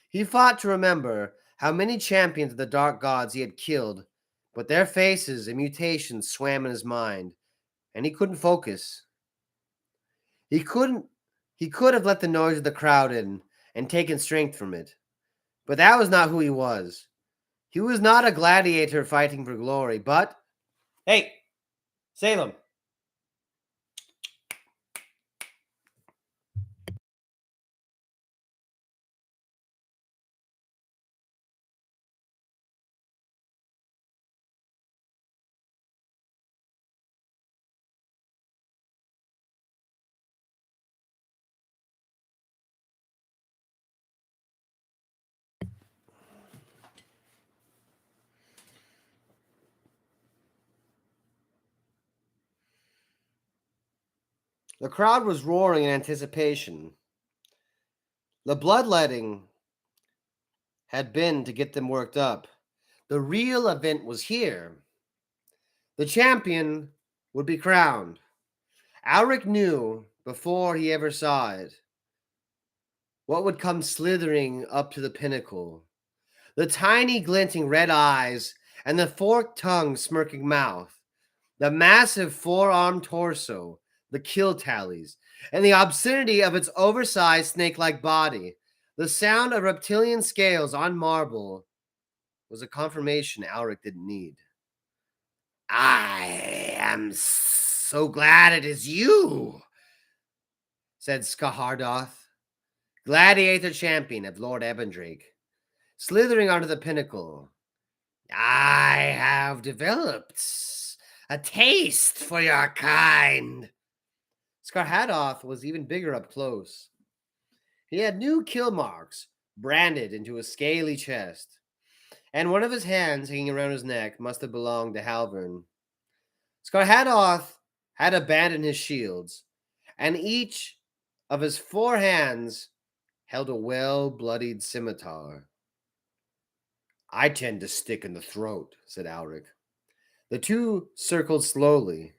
He fought to remember how many champions of the dark gods he had killed, but their faces and mutations swam in his mind. and he couldn't focus. He couldn't he could have let the noise of the crowd in and taken strength from it. But that was not who he was. He was not a gladiator fighting for glory, but hey, Salem. The crowd was roaring in anticipation. The bloodletting had been to get them worked up. The real event was here. The champion would be crowned. Alric knew before he ever saw it what would come slithering up to the pinnacle. The tiny glinting red eyes and the forked tongue smirking mouth. The massive four-armed torso, the kill tallies, and the obscenity of its oversized snake-like body. The sound of reptilian scales on marble was a confirmation Alric didn't need. I am so glad it is you, said Skahardoth, gladiator champion of Lord Ebendrake, slithering onto the pinnacle. I have developed a taste for your kind. Skarhadoth was even bigger up close. He had new kill marks branded into his scaly chest, and one of his hands hanging around his neck must have belonged to Halvern. Skarhadoth had abandoned his shields, and each of his four hands held a well-bloodied scimitar. I tend to stick in the throat, said Alric. The two circled slowly.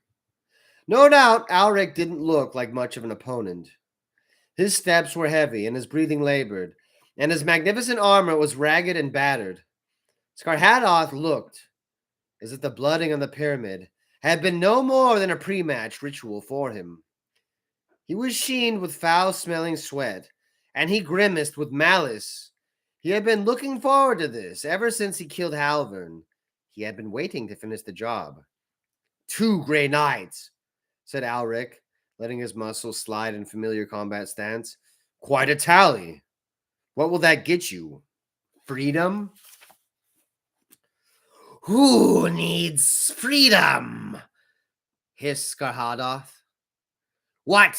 No doubt Alric didn't look like much of an opponent. His steps were heavy and his breathing labored, and his magnificent armor was ragged and battered. Skarhadoth looked as if the blooding on the pyramid had been no more than a pre-match ritual for him. He was sheened with foul-smelling sweat, and he grimaced with malice. He had been looking forward to this ever since he killed Halvern. He had been waiting to finish the job. 2 Grey Knights, said Alric, letting his muscles slide in familiar combat stance. Quite a tally. What will that get you? Freedom? Who needs freedom? Hissed Skarhadoth. What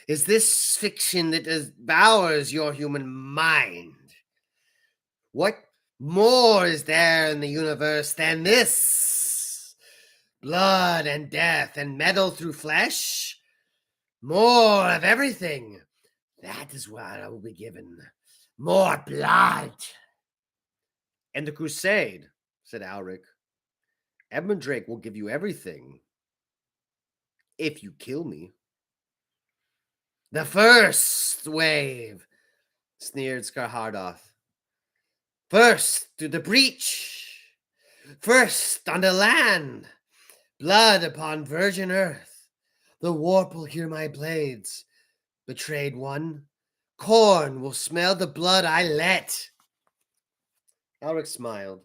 is this fiction that devours your human mind? What more is there in the universe than this? Blood and death and metal through flesh? More of everything. That is what I will be given. More blood. And the crusade, said Alric. Ebendrake will give you everything. If you kill me. The first wave, sneered Skarhadoth. First through the breach. First on the land. Blood upon virgin earth. The warp will hear my blades. Betrayed one. Corn will smell the blood I let. Alric smiled.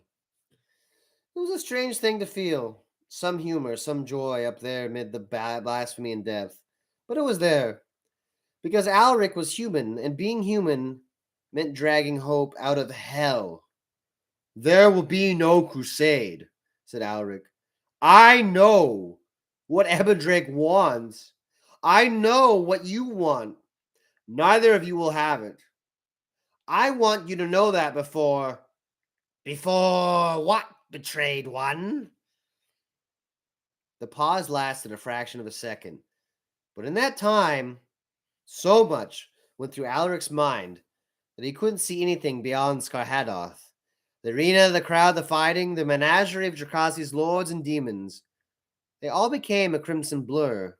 It was a strange thing to feel. Some humor, some joy up there amid the blasphemy and death. But it was there. Because Alric was human, and being human meant dragging hope out of hell. There will be no crusade, said Alric. I know what Ebendrake wants. I know what you want. Neither of you will have it. I want you to know that before... Before what, betrayed one? The pause lasted a fraction of a second. But in that time, so much went through Alric's mind that he couldn't see anything beyond Skarhadoth. The arena, the crowd, the fighting, the menagerie of Dracassi's lords and demons. They all became a crimson blur.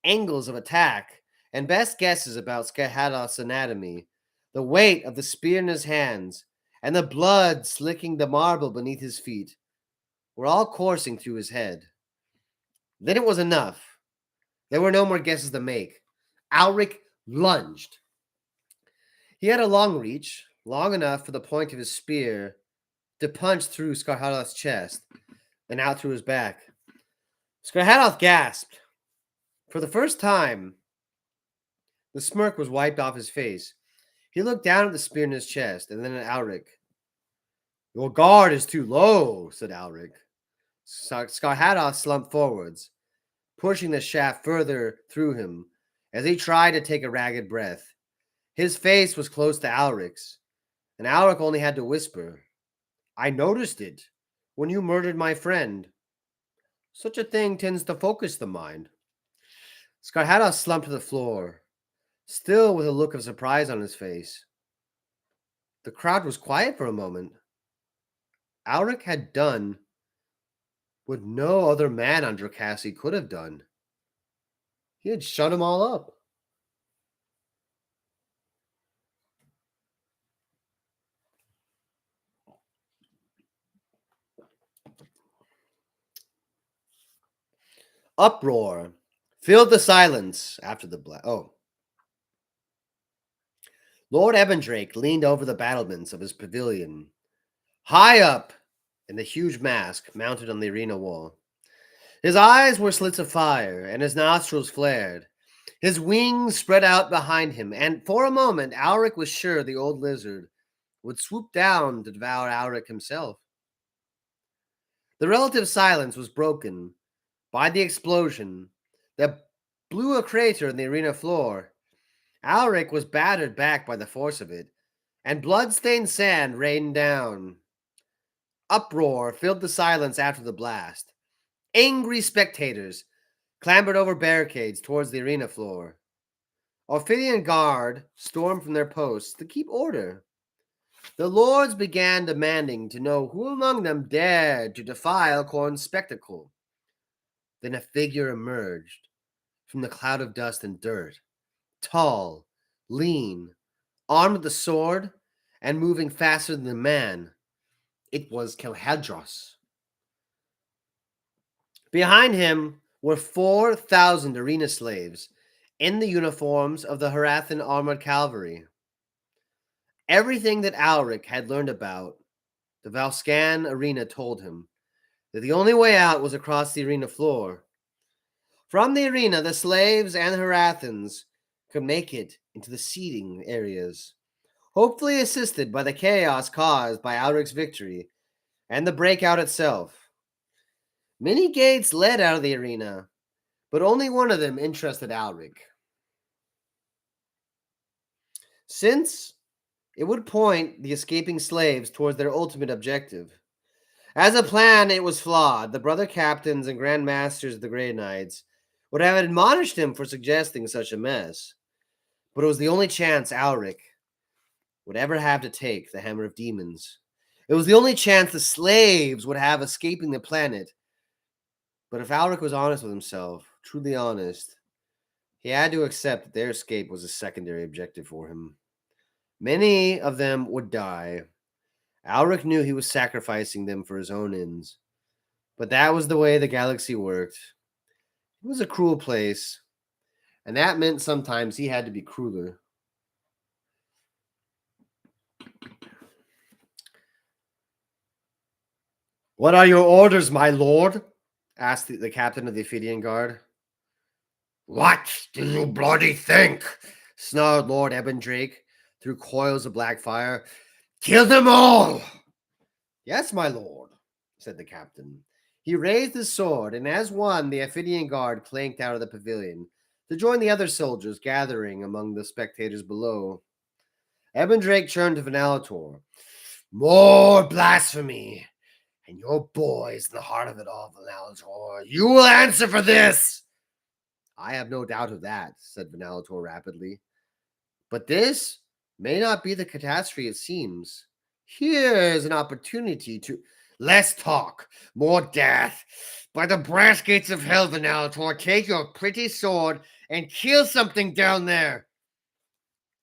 Angles of attack, and best guesses about Skarhadoth's anatomy, the weight of the spear in his hands, and the blood slicking the marble beneath his feet, were all coursing through his head. Then it was enough. There were no more guesses to make. Alric lunged. He had a long reach, long enough for the point of his spear to punch through Skarhadoth's chest and out through his back. Skarhadoth gasped. For the first time, the smirk was wiped off his face. He looked down at the spear in his chest and then at Alric. Your guard is too low, said Alric. Skarhadoth slumped forwards, pushing the shaft further through him as he tried to take a ragged breath. His face was close to Alric's, and Alric only had to whisper, I noticed it when you murdered my friend. Such a thing tends to focus the mind. Skarhadoth slumped to the floor, still with a look of surprise on his face. The crowd was quiet for a moment. Alric had done what no other man on Drakasi could have done. He had shut them all up. Uproar filled the silence after the blast. Lord Ebendrake leaned over the battlements of his pavilion, high up in the huge mask mounted on the arena wall. His eyes were slits of fire, and his nostrils flared. His wings spread out behind him, and for a moment Alric was sure the old lizard would swoop down to devour Alric himself. The relative silence was broken by the explosion that blew a crater in the arena floor. Alric was battered back by the force of it, and blood-stained sand rained down. Uproar filled the silence after the blast. Angry spectators clambered over barricades towards the arena floor. Ophidian guard stormed from their posts to keep order. The lords began demanding to know who among them dared to defile Khorne's spectacle. Then a figure emerged from the cloud of dust and dirt, tall, lean, armed with a sword, and moving faster than a man. It was Kelhadros. Behind him were 4,000 arena slaves in the uniforms of the Harathan armored cavalry. Everything that Alric had learned about the Valscan arena told him that the only way out was across the arena floor. From the arena, the slaves and Harathans could make it into the seating areas, hopefully assisted by the chaos caused by Alric's victory and the breakout itself. Many gates led out of the arena, but only one of them interested Alric. Since it would point the escaping slaves towards their ultimate objective. As a plan, it was flawed. The brother captains and grand masters of the Grey Knights would have admonished him for suggesting such a mess, but it was the only chance Alric would ever have to take the Hammer of Demons. It was the only chance the slaves would have escaping the planet. But if Alric was honest with himself, truly honest, he had to accept that their escape was a secondary objective for him. Many of them would die. Alric knew he was sacrificing them for his own ends. But that was the way the galaxy worked. It was a cruel place, and that meant sometimes he had to be crueler. What are your orders, my lord? Asked the captain of the Ophidian Guard. What do you bloody think? Snarled Lord Ebendrake through coils of black fire. Kill them all! Yes, my lord, said the captain. He raised his sword, and as one, the Ophidian Guard clanked out of the pavilion to join the other soldiers gathering among the spectators below. Ebendrake turned to Venalator. More blasphemy! And your boy is in the heart of it all, Venalator. You will answer for this! I have no doubt of that, said Venalator rapidly. But this may not be the catastrophe it seems. Here is an opportunity to... Less talk, more death. By the brass gates of hell, Venalator, take your pretty sword and kill something down there.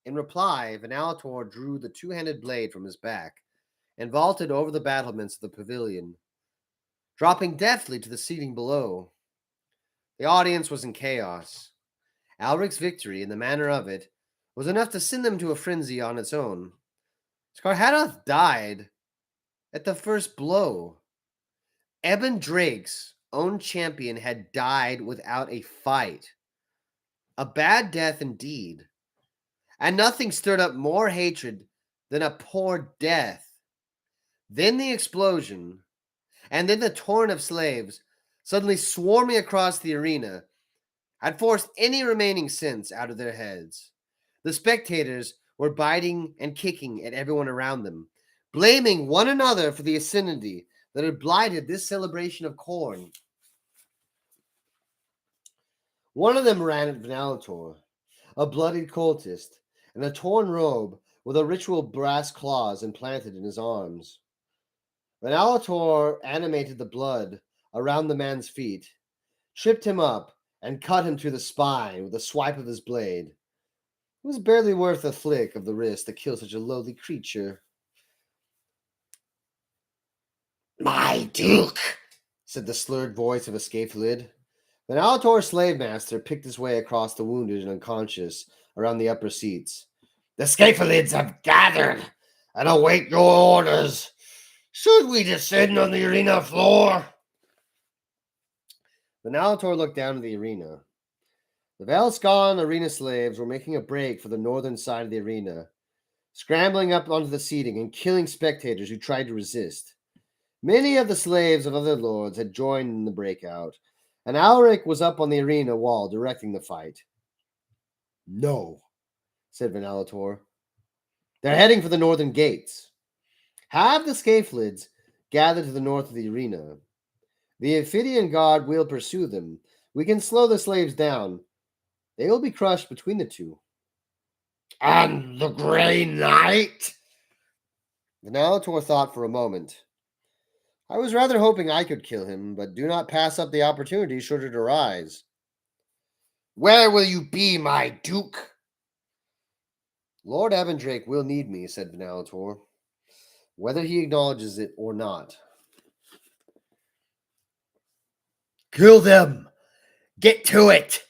In reply, Venalator drew the two-handed blade from his back and vaulted over the battlements of the pavilion, dropping deftly to the seating below. The audience was in chaos. Alric's victory, and the manner of it, was enough to send them to a frenzy on its own. Skarhadath died at the first blow. Eben Drake's own champion had died without a fight. A bad death indeed. And nothing stirred up more hatred than a poor death. Then the explosion, and then the torrent of slaves suddenly swarming across the arena had forced any remaining sense out of their heads. The spectators were biting and kicking at everyone around them, blaming one another for the obscenity that had blighted this celebration of corn. One of them ran at Venalator, a bloodied cultist, in a torn robe with a ritual brass claws implanted in his arms. Venalator animated the blood around the man's feet, tripped him up, and cut him through the spine with a swipe of his blade. It was barely worth a flick of the wrist to kill such a lowly creature. "My Duke," said the slurred voice of a scaphelid. Venalator's slave master picked his way across the wounded and unconscious around the upper seats. "The scapelids have gathered and await your orders. Should we descend on the arena floor?" Venalator looked down at the arena. The Velscon arena slaves were making a break for the northern side of the arena, scrambling up onto the seating and killing spectators who tried to resist. Many of the slaves of other lords had joined in the breakout, and Alric was up on the arena wall directing the fight. "No," said Venalator. "They're heading for the northern gates. Have the scapelids gather to the north of the arena. The Ophidian guard will pursue them. We can slow the slaves down. They will be crushed between the two." "And the Grey Knight?" Venalator thought for a moment. "I was rather hoping I could kill him, but do not pass up the opportunity should it arise." "Where will you be, my Duke?" "Lord Evandrake will need me," said Venalator, "whether he acknowledges it or not." "Kill them! Get to it!"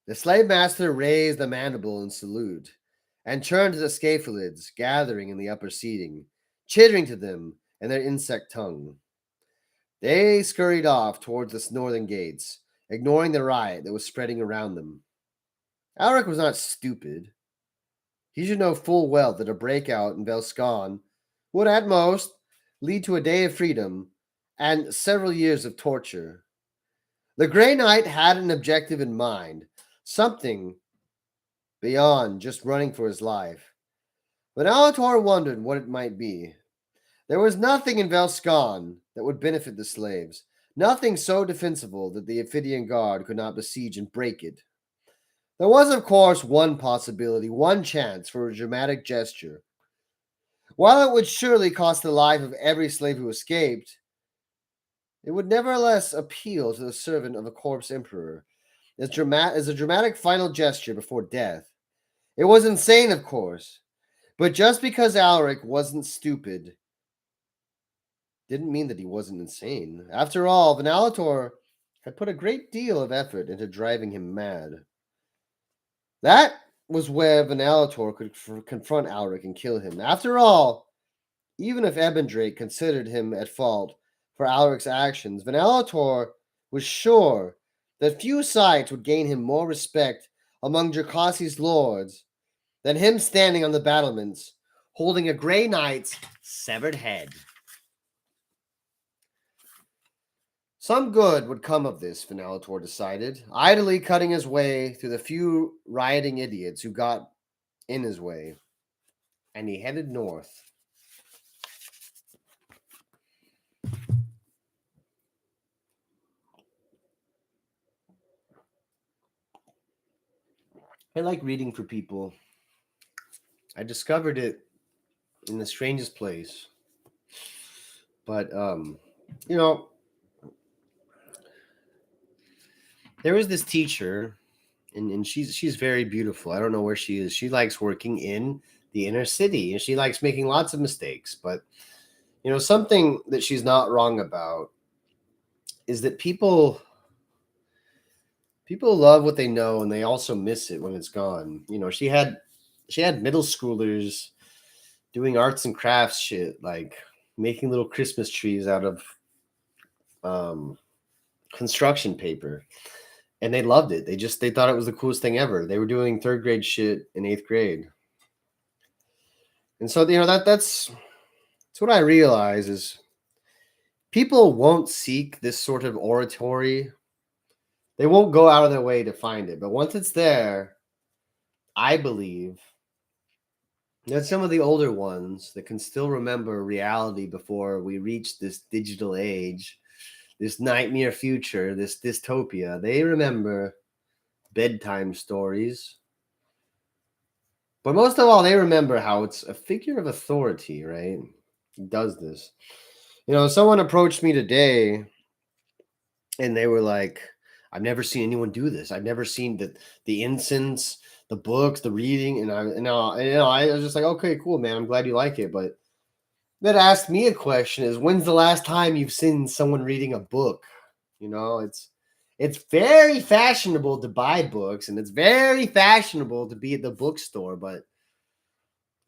The slave master raised the mandible in salute and turned to the scapelids gathering in the upper seating, chittering to them in their insect tongue. They scurried off towards the northern gates, ignoring the riot that was spreading around them. Alric was not stupid. He should know full well that a breakout in Velscon would at most lead to a day of freedom and several years of torture. The Grey Knight had an objective in mind, something beyond just running for his life. But Alator wondered what it might be. There was nothing in Velscon that would benefit the slaves, nothing so defensible that the Ophidian Guard could not besiege and break it. There was, of course, one possibility, one chance for a dramatic gesture. While it would surely cost the life of every slave who escaped, it would nevertheless appeal to the servant of a corpse emperor as a dramatic final gesture before death. It was insane, of course, but just because Alric wasn't stupid didn't mean that he wasn't insane. After all, Venalator had put a great deal of effort into driving him mad. That was where Venalator could confront Alric and kill him. After all, even if Ebendrake considered him at fault for Alric's actions, Venalator was sure that few sights would gain him more respect among Jacasi's lords than him standing on the battlements holding a Grey Knight's severed head. Some good would come of this, Venalator decided, idly cutting his way through the few rioting idiots who got in his way, and he headed north. I like reading for people. I discovered it in the strangest place. But you know, there was this teacher, and she's very beautiful. I don't know where she is. She likes working in the inner city, and she likes making lots of mistakes. But something that she's not wrong about is that people People love what they know and they also miss it when it's gone. You know, she had middle schoolers doing arts and crafts shit, like making little Christmas trees out of um construction paper. And they loved it. They thought it was the coolest thing ever. They were doing third grade shit in eighth grade. And so, that's what I realize is people won't seek this sort of oratory. They won't go out of their way to find it. But once it's there, I believe that some of the older ones that can still remember reality before we reach this digital age, this nightmare future, this dystopia, they remember bedtime stories. But most of all, they remember how it's a figure of authority, right? It does this. You know, someone approached me today and they were like, I've never seen anyone do this. I've never seen the incense, the books, the reading, I was just like, okay, cool, man. I'm glad you like it. But that asked me a question is when's the last time you've seen someone reading a book? You know, it's very fashionable to buy books and it's very fashionable to be at the bookstore, but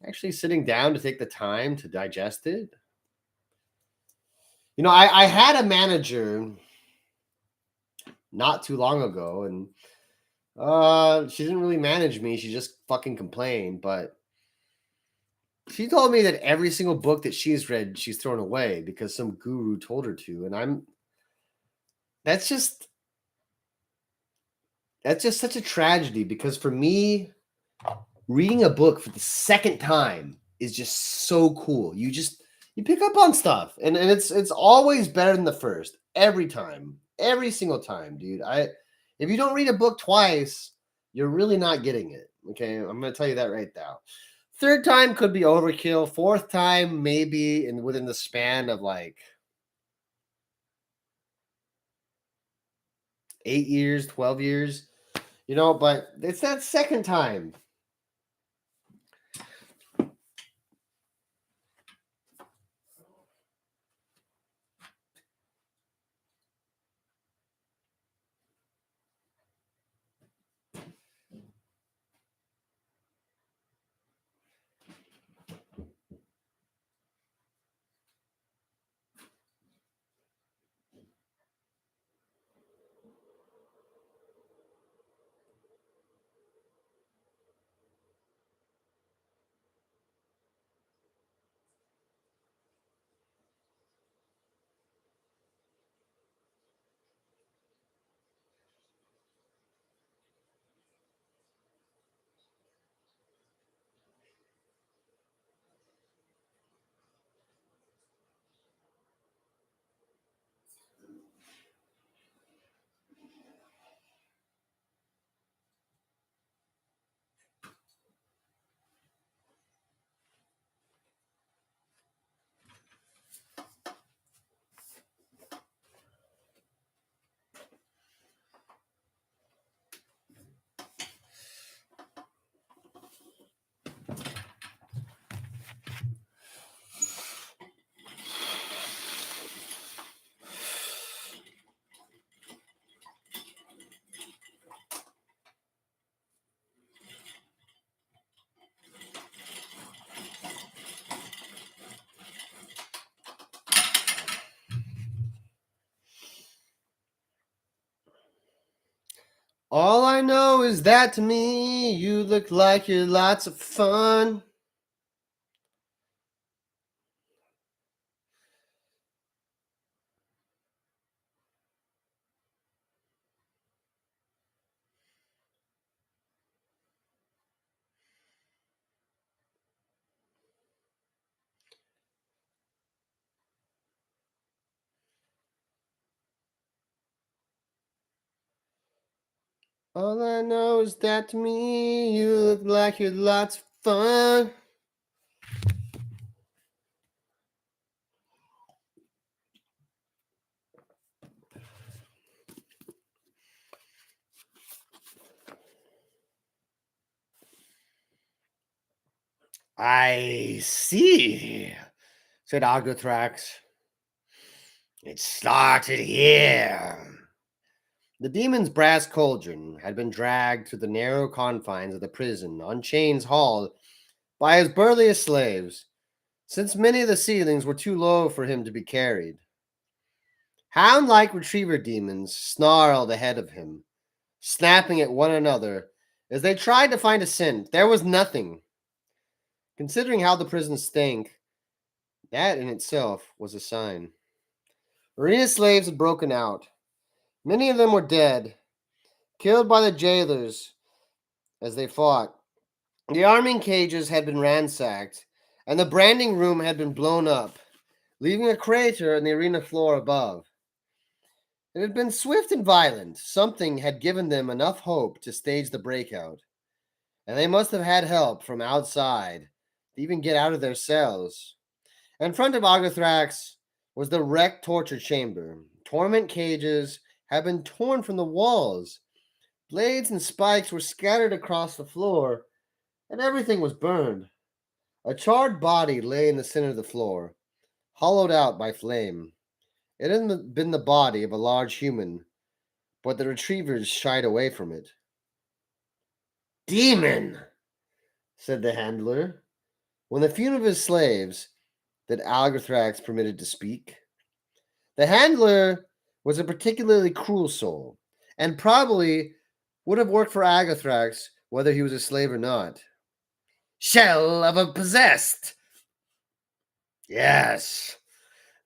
actually sitting down to take the time to digest it. You know, I had a manager not too long ago, and she didn't really manage me. She just fucking complained. But she told me that every single book that she's read, she's thrown away because some guru told her to. And that's just that's just such a tragedy because for me, reading a book for the second time is just so cool. You pick up on stuff, and it's always better than the first every time, every single time, dude. If you don't read a book twice, you're really not getting it. Okay, I'm gonna tell you that right now. Third time could be overkill. Fourth time maybe, and within the span of like 8 years, 12 years, But it's that second time. All I know is that to me, you look like you're lots of fun. All I know is that to me, you look like you're lots of fun. I see, said Argothrax. It started here. The demon's brass cauldron had been dragged to the narrow confines of the prison on chains hauled by his burliest slaves, since many of the ceilings were too low for him to be carried. Hound-like retriever demons snarled ahead of him, snapping at one another as they tried to find a scent. There was nothing. Considering how the prison stank, that in itself was a sign. Arena slaves had broken out. Many of them were dead, killed by the jailers as they fought. The arming cages had been ransacked, and the branding room had been blown up, leaving a crater in the arena floor above. It had been swift and violent. Something had given them enough hope to stage the breakout, and they must have had help from outside to even get out of their cells. In front of Agathrax was the wrecked torture chamber. Torment cages had been torn from the walls. Blades and spikes were scattered across the floor, and everything was burned. A charred body lay in the center of the floor, hollowed out by flame. It had been the body of a large human, but the retrievers shied away from it. Demon, said the handler, when the few of his slaves that Algathrax permitted to speak. The handler was a particularly cruel soul, and probably would have worked for Agathrax whether he was a slave or not. Shell of a possessed. Yes,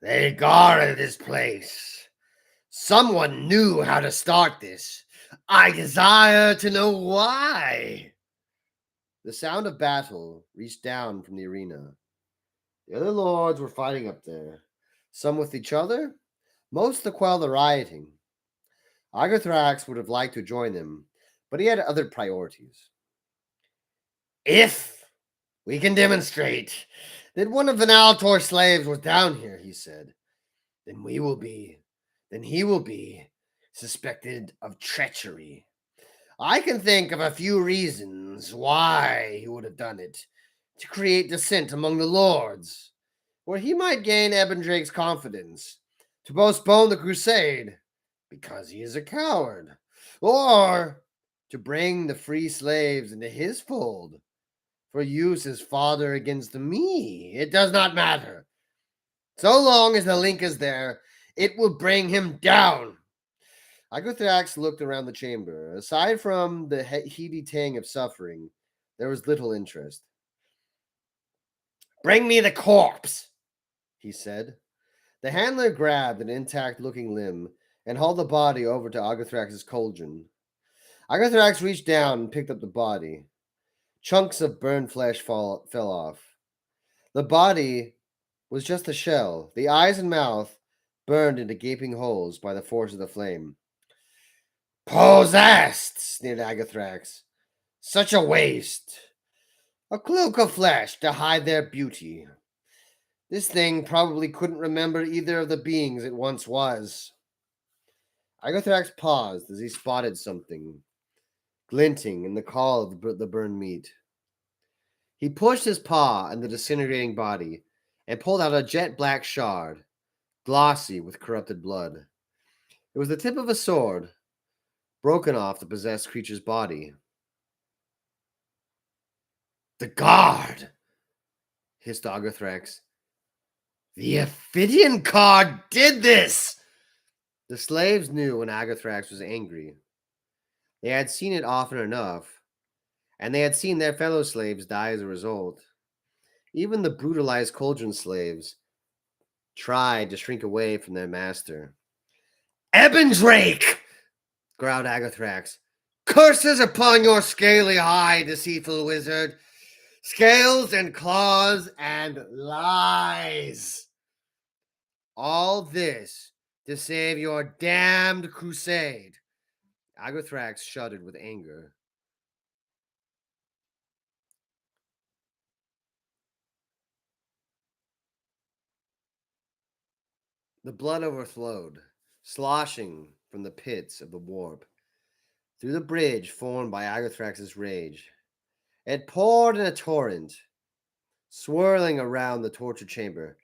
they guarded this place. Someone knew how to start this. I desire to know why. The sound of battle reached down from the arena. The other lords were fighting up there, some with each other, most to quell the rioting. Agathrax would have liked to join them, but he had other priorities. If we can demonstrate that one of Venaltor's slaves was down here, he said, then he will be suspected of treachery. I can think of a few reasons why he would have done it. To create dissent among the lords, where he might gain Ebendrake's confidence, to postpone the crusade, because he is a coward, or to bring the free slaves into his fold, for use as fodder against me. It does not matter. So long as the link is there, it will bring him down. Agathrax looked around the chamber. Aside from the heady tang of suffering, there was little interest. Bring me the corpse, he said. The handler grabbed an intact-looking limb and hauled the body over to Agathrax's cauldron. Agathrax reached down and picked up the body. Chunks of burned flesh fell off. The body was just a shell, the eyes and mouth burned into gaping holes by the force of the flame. Possessed, sneered Agathrax. Such a waste. A cloak of flesh to hide their beauty. This thing probably couldn't remember either of the beings it once was. Agathrax paused as he spotted something glinting in the caul of the burned meat. He pushed his paw in the disintegrating body and pulled out a jet-black shard, glossy with corrupted blood. It was the tip of a sword, broken off the possessed creature's body. The guard, hissed Agathrax. The Ophidian card did this! The slaves knew when Agathrax was angry. They had seen it often enough, and they had seen their fellow slaves die as a result. Even the brutalized cauldron slaves tried to shrink away from their master. Ebendrake! Growled Agathrax. Curses upon your scaly hide, deceitful wizard! Scales and claws and lies! All this to save your damned crusade. Agathrax shuddered with anger. The blood overflowed, sloshing from the pits of the warp, through the bridge formed by Agathrax's rage. It poured in a torrent, swirling around the torture chamber.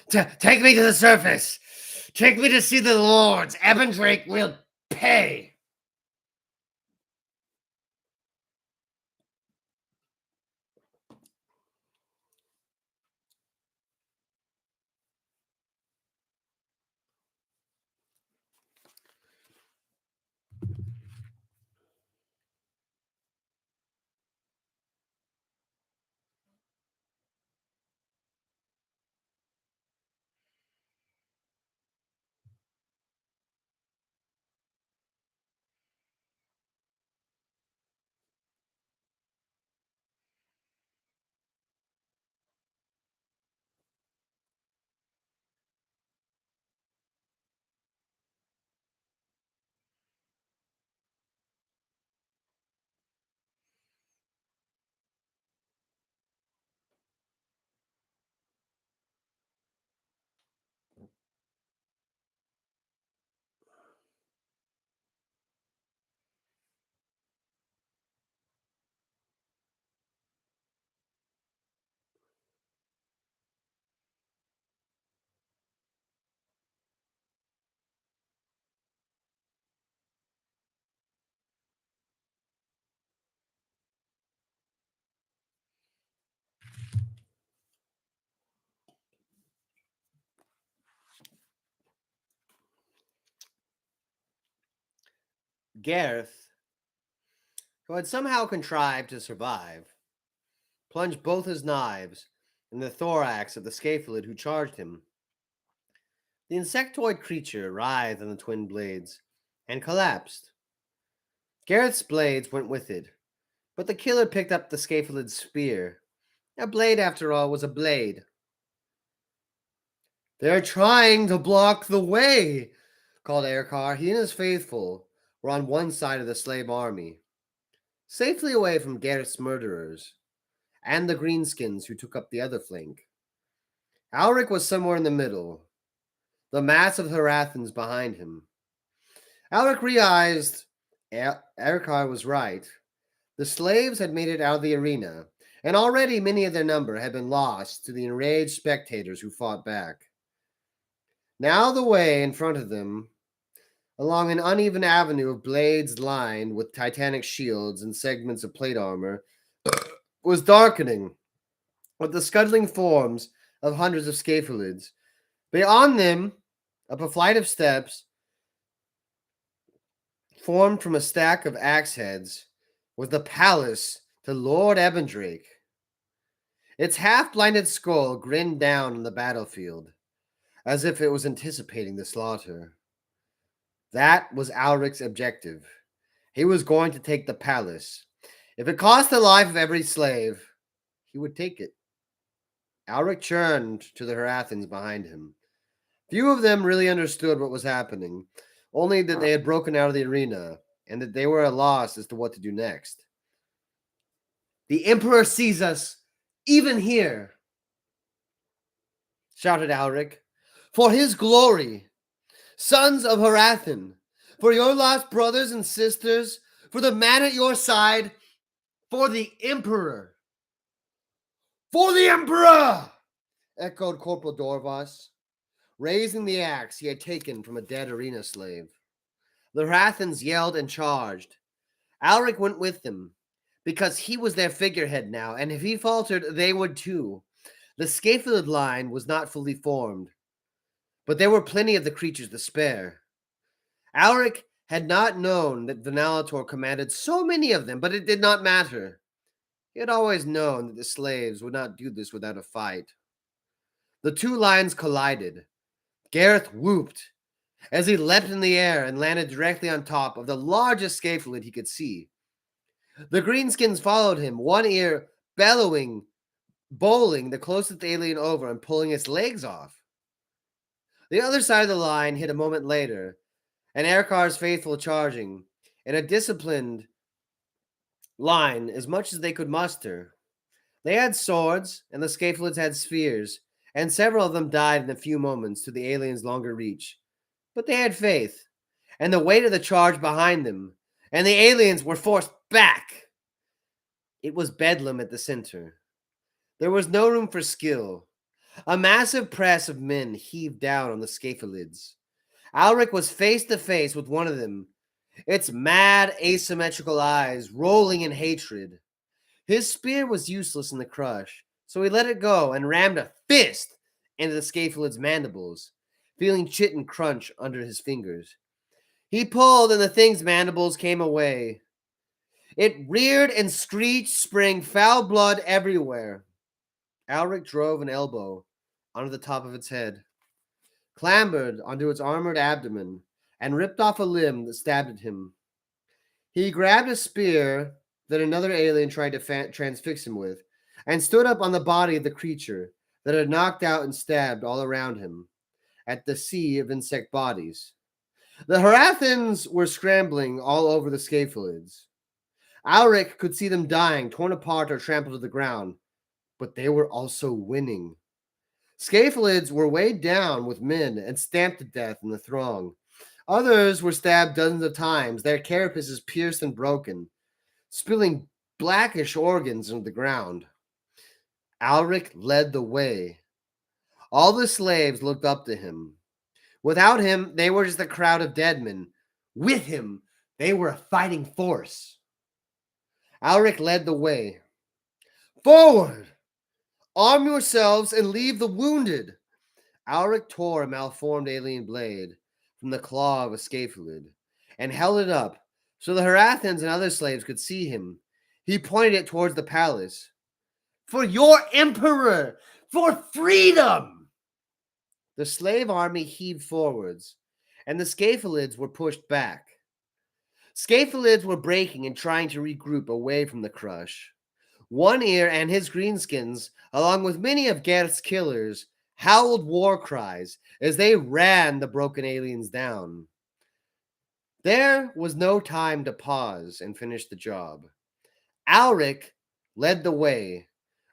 Take me to the surface! Take me to see the lords! Ebendrake will pay. Gareth, who had somehow contrived to survive, plunged both his knives in the thorax of the scapholid who charged him. The insectoid creature writhed on the twin blades and collapsed. Gareth's blades went with it, but the killer picked up the scapholid's spear. A blade, after all, was a blade. "They're trying to block the way," called Erkar. He and his faithful were on one side of the slave army, safely away from Gareth's murderers, and the greenskins who took up the other flank. Alric was somewhere in the middle, the mass of Harathans behind him. Alric realized Erkar was right. The slaves had made it out of the arena, and already many of their number had been lost to the enraged spectators who fought back. Now the way in front of them, along an uneven avenue of blades lined with titanic shields and segments of plate armor, was darkening with the scuttling forms of hundreds of scapholds. Beyond them, up a flight of steps, formed from a stack of axe heads, was the palace to Lord Ebendrake. Its half-blinded skull grinned down on the battlefield, as if it was anticipating the slaughter. That was Alric's objective. He was going to take the palace. If it cost the life of every slave, he would take it. Alric turned to the Harathans behind him. Few of them really understood what was happening, only that they had broken out of the arena, and that they were at a loss as to what to do next. "The Emperor sees us, even here," shouted Alric. "For his glory, sons of Harathan, for your lost brothers and sisters, for the man at your side, for the Emperor." "For the Emperor!" echoed Corporal Dorvas, raising the axe he had taken from a dead arena slave. The Harathans yelled and charged. Alric went with them, because he was their figurehead now, and if he faltered, they would too. The scapholid line was not fully formed, but there were plenty of the creatures to spare. Alric had not known that Venalator commanded so many of them, but it did not matter. He had always known that the slaves would not do this without a fight. The two lines collided. Gareth whooped as he leapt in the air and landed directly on top of the largest scapholid he could see. The greenskins followed him, one ear bellowing, bowling the closest alien over and pulling its legs off. The other side of the line hit a moment later, and Erkar's faithful charging in a disciplined line as much as they could muster. They had swords, and the scapholds had spears, and several of them died in a few moments to the aliens' longer reach. But they had faith, and the weight of the charge behind them, and the aliens were forced back. It was bedlam at the center. There was no room for skill. A massive press of men heaved down on the scapholds. Alric was face to face with one of them its mad, asymmetrical eyes rolling in hatred. His spear was useless in the crush, so he let it go and rammed a fist into the scapholid's mandibles, feeling chitin crunch under his fingers. He pulled, and the thing's mandibles came away. It reared and screeched, spraying foul blood everywhere. Alric drove an elbow onto the top of its head, clambered onto its armored abdomen, and ripped off a limb that stabbed at him. He grabbed a spear that another alien tried to transfix him with, and stood up on the body of the creature that had knocked out and stabbed all around him at the sea of insect bodies. The Harathans were scrambling all over the scapholids. Alric could see them dying, torn apart or trampled to the ground, but they were also winning. Scapholids were weighed down with men and stamped to death in the throng. Others were stabbed dozens of times, their carapaces pierced and broken, spilling blackish organs into the ground. Alric led the way. All the slaves looked up to him. Without him, they were just a crowd of dead men. With him, they were a fighting force. Alric led the way. Forward! Arm yourselves and leave the wounded. Alric tore a malformed alien blade from the claw of a scapholid and held it up so the Harathans and other slaves could see him. He pointed it towards the palace. For your emperor! For freedom! The slave army heaved forwards, and the scapholids were pushed back. Scapholids were breaking and trying to regroup away from the crush. One Ear and his greenskins, along with many of Gareth's killers, howled war cries as they ran the broken aliens down. There was no time to pause and finish the job. Alric led the way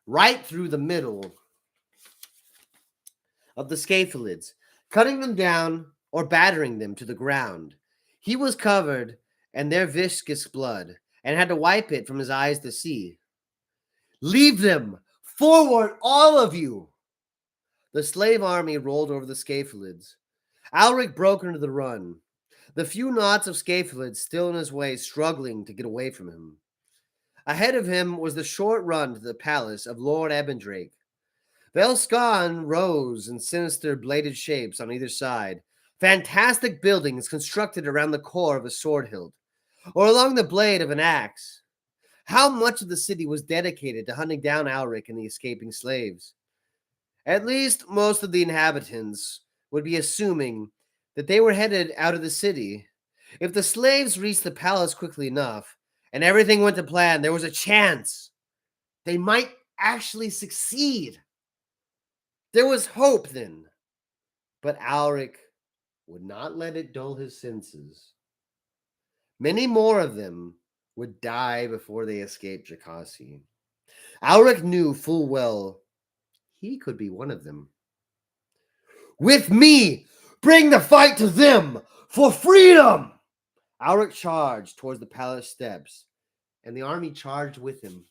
right through the middle of the scapholids, cutting them down or battering them to the ground. He was covered in their viscous blood and had to wipe it from his eyes to see. Leave them! Forward, all of you! The slave army rolled over the scapholids. Alric broke into the run, the few knots of scapholids still in his way struggling to get away from him. Ahead of him was the short run to the palace of Lord Ebendrake. Velskan rose in sinister bladed shapes on either side, fantastic buildings constructed around the core of a sword hilt, or along the blade of an axe. How much of the city was dedicated to hunting down Alric and the escaping slaves? At least most of the inhabitants would be assuming that they were headed out of the city. If the slaves reached the palace quickly enough and everything went to plan, there was a chance they might actually succeed. There was hope then, but Alric would not let it dull his senses. Many more of them would die before they escaped Jakasi. Alric knew full well he could be one of them. With me! Bring the fight to them! For freedom! Alric charged towards the palace steps, and the army charged with him.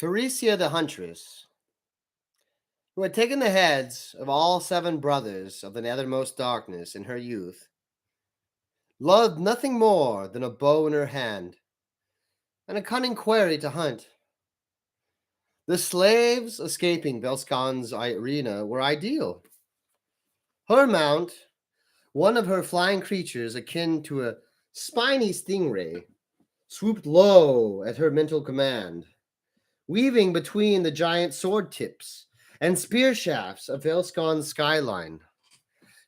Theresia the Huntress, who had taken the heads of all 7 brothers of the nethermost darkness in her youth, loved nothing more than a bow in her hand and a cunning quarry to hunt. The slaves escaping Velskon's arena were ideal. Her mount, one of her flying creatures akin to a spiny stingray, swooped low at her mental command, weaving between the giant sword tips and spear shafts of Velskon's skyline.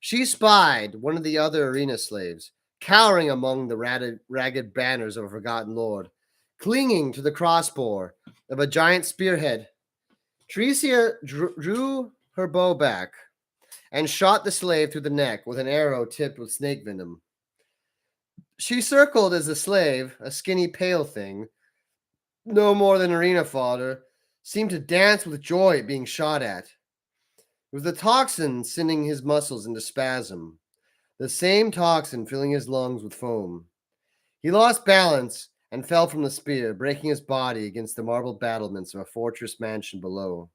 She spied one of the other arena slaves, cowering among the ragged banners of a forgotten lord, clinging to the crossbar of a giant spearhead. Theresia drew her bow back and shot the slave through the neck with an arrow tipped with snake venom. She circled as the slave, a skinny, pale thing, no more than arena fodder, seemed to dance with joy at being shot at. It was the toxin sending his muscles into spasm, the same toxin filling his lungs with foam. He lost balance and fell from the spear, breaking his body against the marble battlements of a fortress mansion below.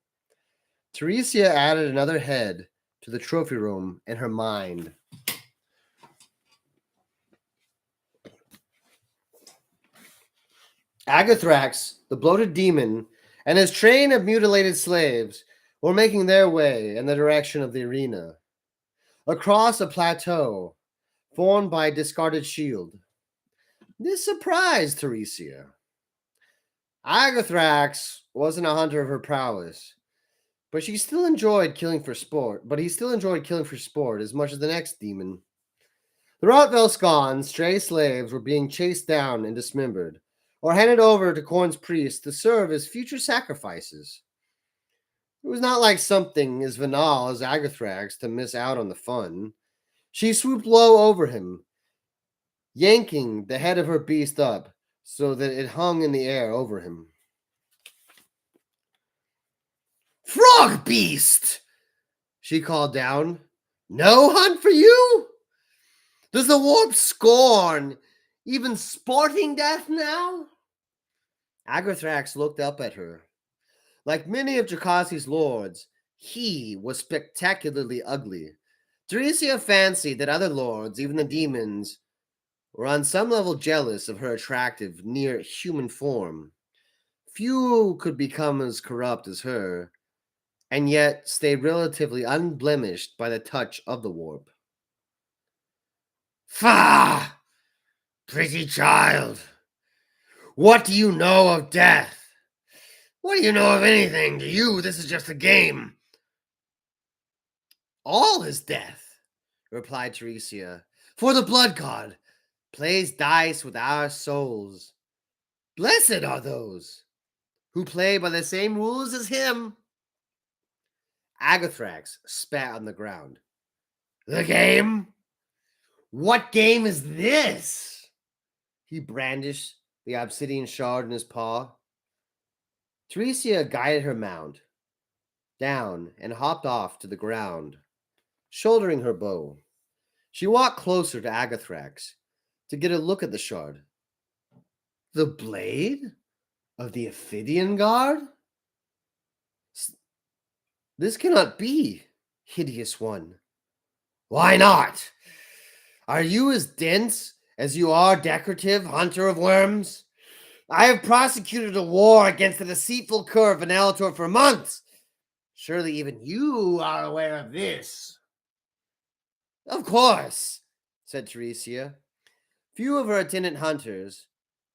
Theresia added another head to the trophy room in her mind. Agathrax, the bloated demon, and his train of mutilated slaves were making their way in the direction of the arena, across a plateau formed by a discarded shield. This surprised Theresia. Agathrax wasn't a hunter of her prowess, but he still enjoyed killing for sport as much as the next demon. Throughout Velskon, stray slaves were being chased down and dismembered, or handed over to Korn's priests to serve as future sacrifices. It was not like something as venal as Agathrax to miss out on the fun. She swooped low over him, yanking the head of her beast up so that it hung in the air over him. "Frog beast!" she called down. "No hunt for you? Does the warp scorn even sporting death now?" Agathrax looked up at her. Like many of Jakasi's lords, he was spectacularly ugly. Theresia fancied that other lords, even the demons, were on some level jealous of her attractive, near human form. Few could become as corrupt as her, and yet stay relatively unblemished by the touch of the warp. "Faugh! Pretty child! What do you know of death? What do you know of anything? To you, this is just a game." "All is death," replied Theresia, "for the blood god plays dice with our souls. Blessed are those who play by the same rules as him." Agathrax spat on the ground. "The game? What game is this?" He brandished the obsidian shard in his paw. Theresia guided her mount down and hopped off to the ground, shouldering her bow. She walked closer to Agathrax to get a look at the shard. "The blade of the Ophidian Guard? This cannot be, hideous one." "Why not? Are you as dense as you are decorative, hunter of worms? I have prosecuted a war against the deceitful cur of Vanelator for months. Surely even you are aware of this." "Of course," said Theresia. Few of her attendant hunters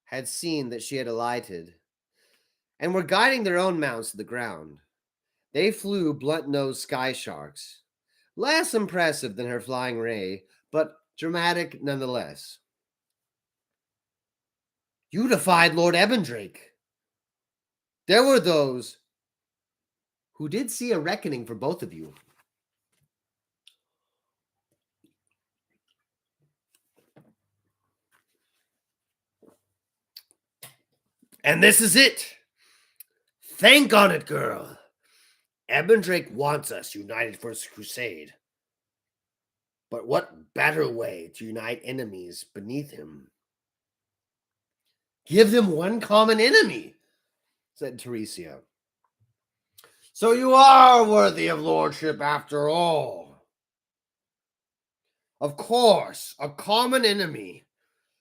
had seen that she had alighted, and were guiding their own mounts to the ground. They flew blunt-nosed sky sharks, less impressive than her flying ray, but dramatic nonetheless. "You defied Lord Ebendrake. There were those who did see a reckoning for both of you." "And this is it. Thank on it, girl. Ebendrake wants us united for his crusade. But what better way to unite enemies beneath him? Give them one common enemy. said Teresia. So you are worthy of lordship after all. Of course, a common enemy.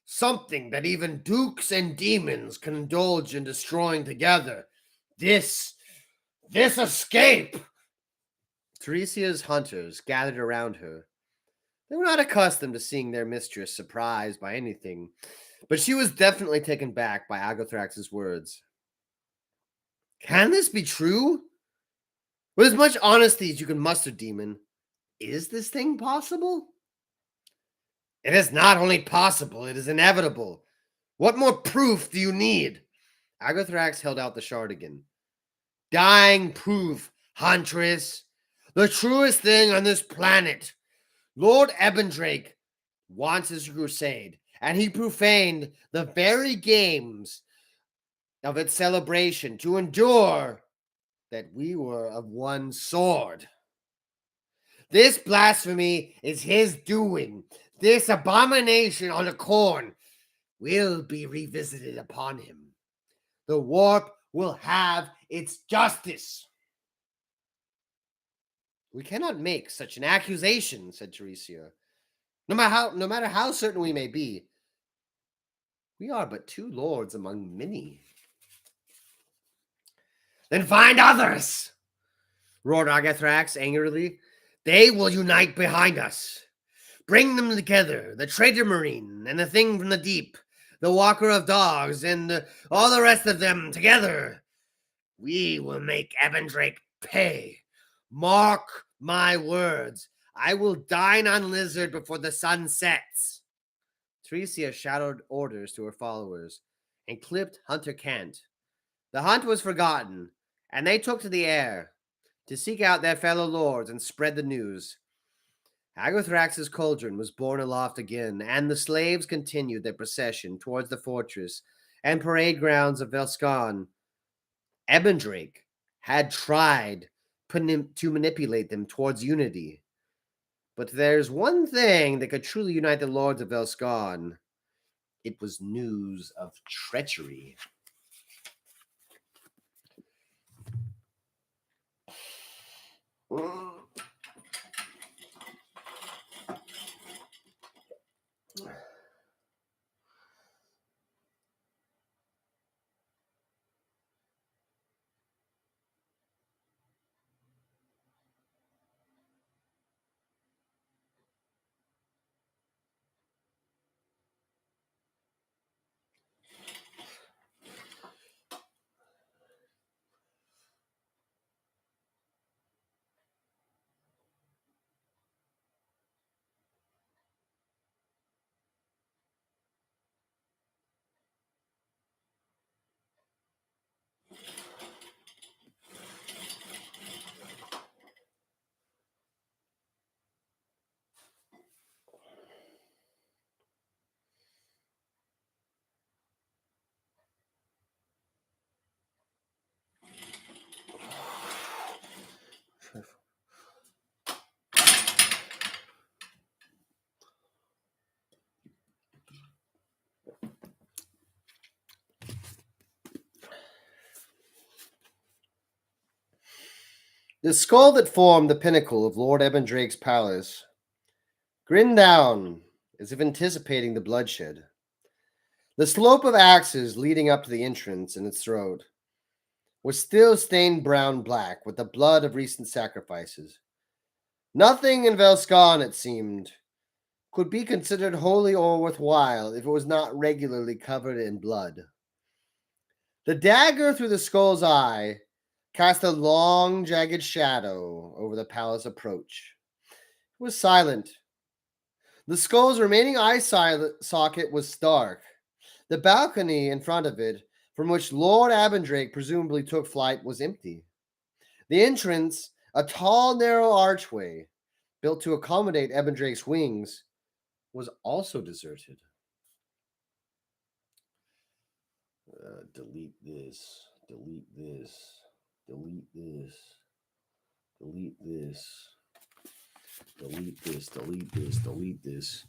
Something that even dukes and demons can indulge in destroying together. This escape! Teresia's hunters gathered around her. They were not accustomed to seeing their mistress surprised by anything, but she was definitely taken back by Agathrax's words. Can this be true? With as much honesty as you can muster, demon, is this thing possible? It is not only possible, it is inevitable. What more proof do you need? Agathrax held out the shard again. Dying proof, Huntress. The truest thing on this planet. Lord Ebendrake wants his crusade, and he profaned the very games of its celebration to endure that we were of one sword. This blasphemy is his doing. This abomination on the corn will be revisited upon him. The warp will have its justice. We cannot make such an accusation, said Teresia. No matter how certain we may be, we are but two lords among many. Then find others, roared Agathrax angrily. They will unite behind us. Bring them together, the traitor marine and the thing from the deep, the walker of dogs, and all the rest of them together. We will make Ebendrake pay. Mark my words. I will dine on lizard before the sun sets. Teresia shouted orders to her followers and clipped Hunter Kent. The hunt was forgotten, and they took to the air to seek out their fellow lords and spread the news. Agathrax's cauldron was borne aloft again, and the slaves continued their procession towards the fortress and parade grounds of Velscon. Ebendrake had tried to manipulate them towards unity. But there's one thing that could truly unite the lords of Velscon. It was news of treachery. The skull that formed the pinnacle of Lord Ebendrake's palace grinned down as if anticipating the bloodshed. The slope of axes leading up to the entrance in its throat was still stained brown-black with the blood of recent sacrifices. Nothing in Velscon, it seemed, could be considered holy or worthwhile if it was not regularly covered in blood. The dagger through the skull's eye cast a long, jagged shadow over the palace approach. It was silent. The skull's remaining eye socket was stark. The balcony in front of it, from which Lord Ebendrake presumably took flight, was empty. The entrance, a tall, narrow archway built to accommodate Ebendrake's wings, was also deserted. Delete this. Delete this. Delete this. Delete this. Delete this. Delete this. Delete this.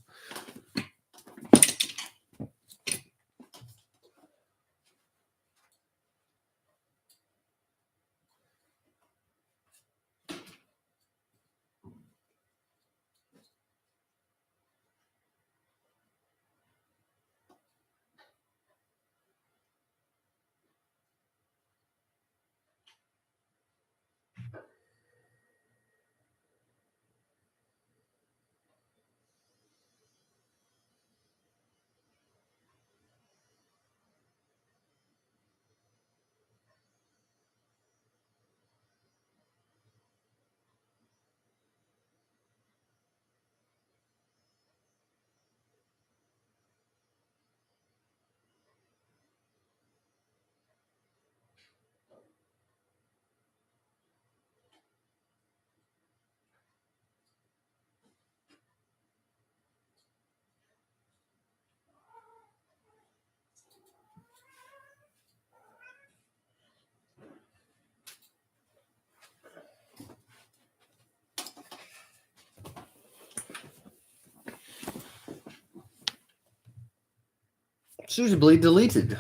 Suitably deleted.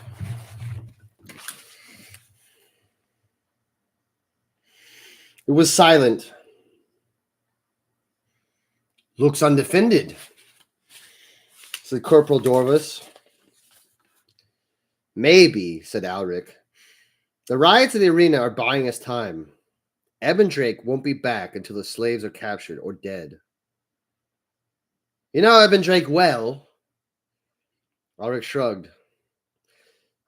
It was silent. Looks undefended, said Corporal Dorvis. Maybe, said Alric. The riots in the arena are buying us time. Ebb and Drake won't be back until the slaves are captured or dead. You know Ebb and Drake well. Alric shrugged.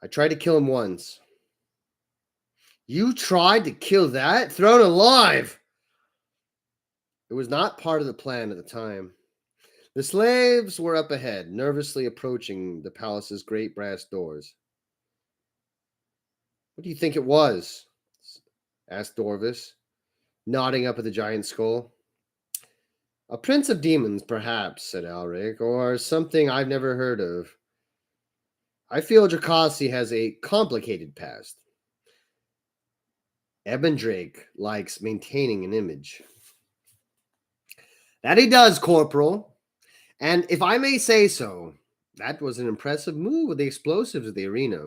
I tried to kill him once. You tried to kill that? Thrown alive! It was not part of the plan at the time. The slaves were up ahead, nervously approaching the palace's great brass doors. What do you think it was? Asked Dorvis, nodding up at the giant skull. A prince of demons, perhaps, said Alric, or something I've never heard of. I feel Drakasi has a complicated past. Eben Drake likes maintaining an image. That he does, Corporal. And if I may say so, that was an impressive move with the explosives of the arena.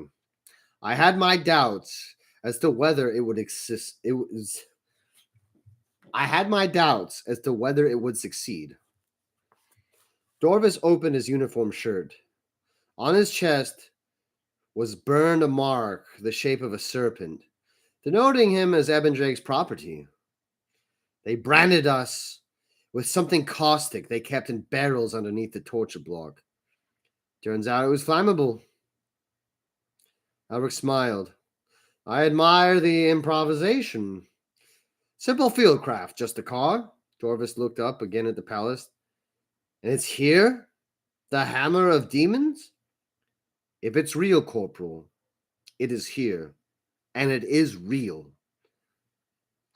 I had my doubts as to whether it would exist. I had my doubts as to whether it would succeed. Dorvis opened his uniform shirt. On his chest was burned a mark the shape of a serpent, denoting him as Eben Drake's property. They branded us with something caustic they kept in barrels underneath the torture block. Turns out it was flammable. Albert smiled. I admire the improvisation. Simple fieldcraft, just a car. Dorvis looked up again at the palace. And it's here? The hammer of demons? If it's real, Corporal, it is here. And it is real.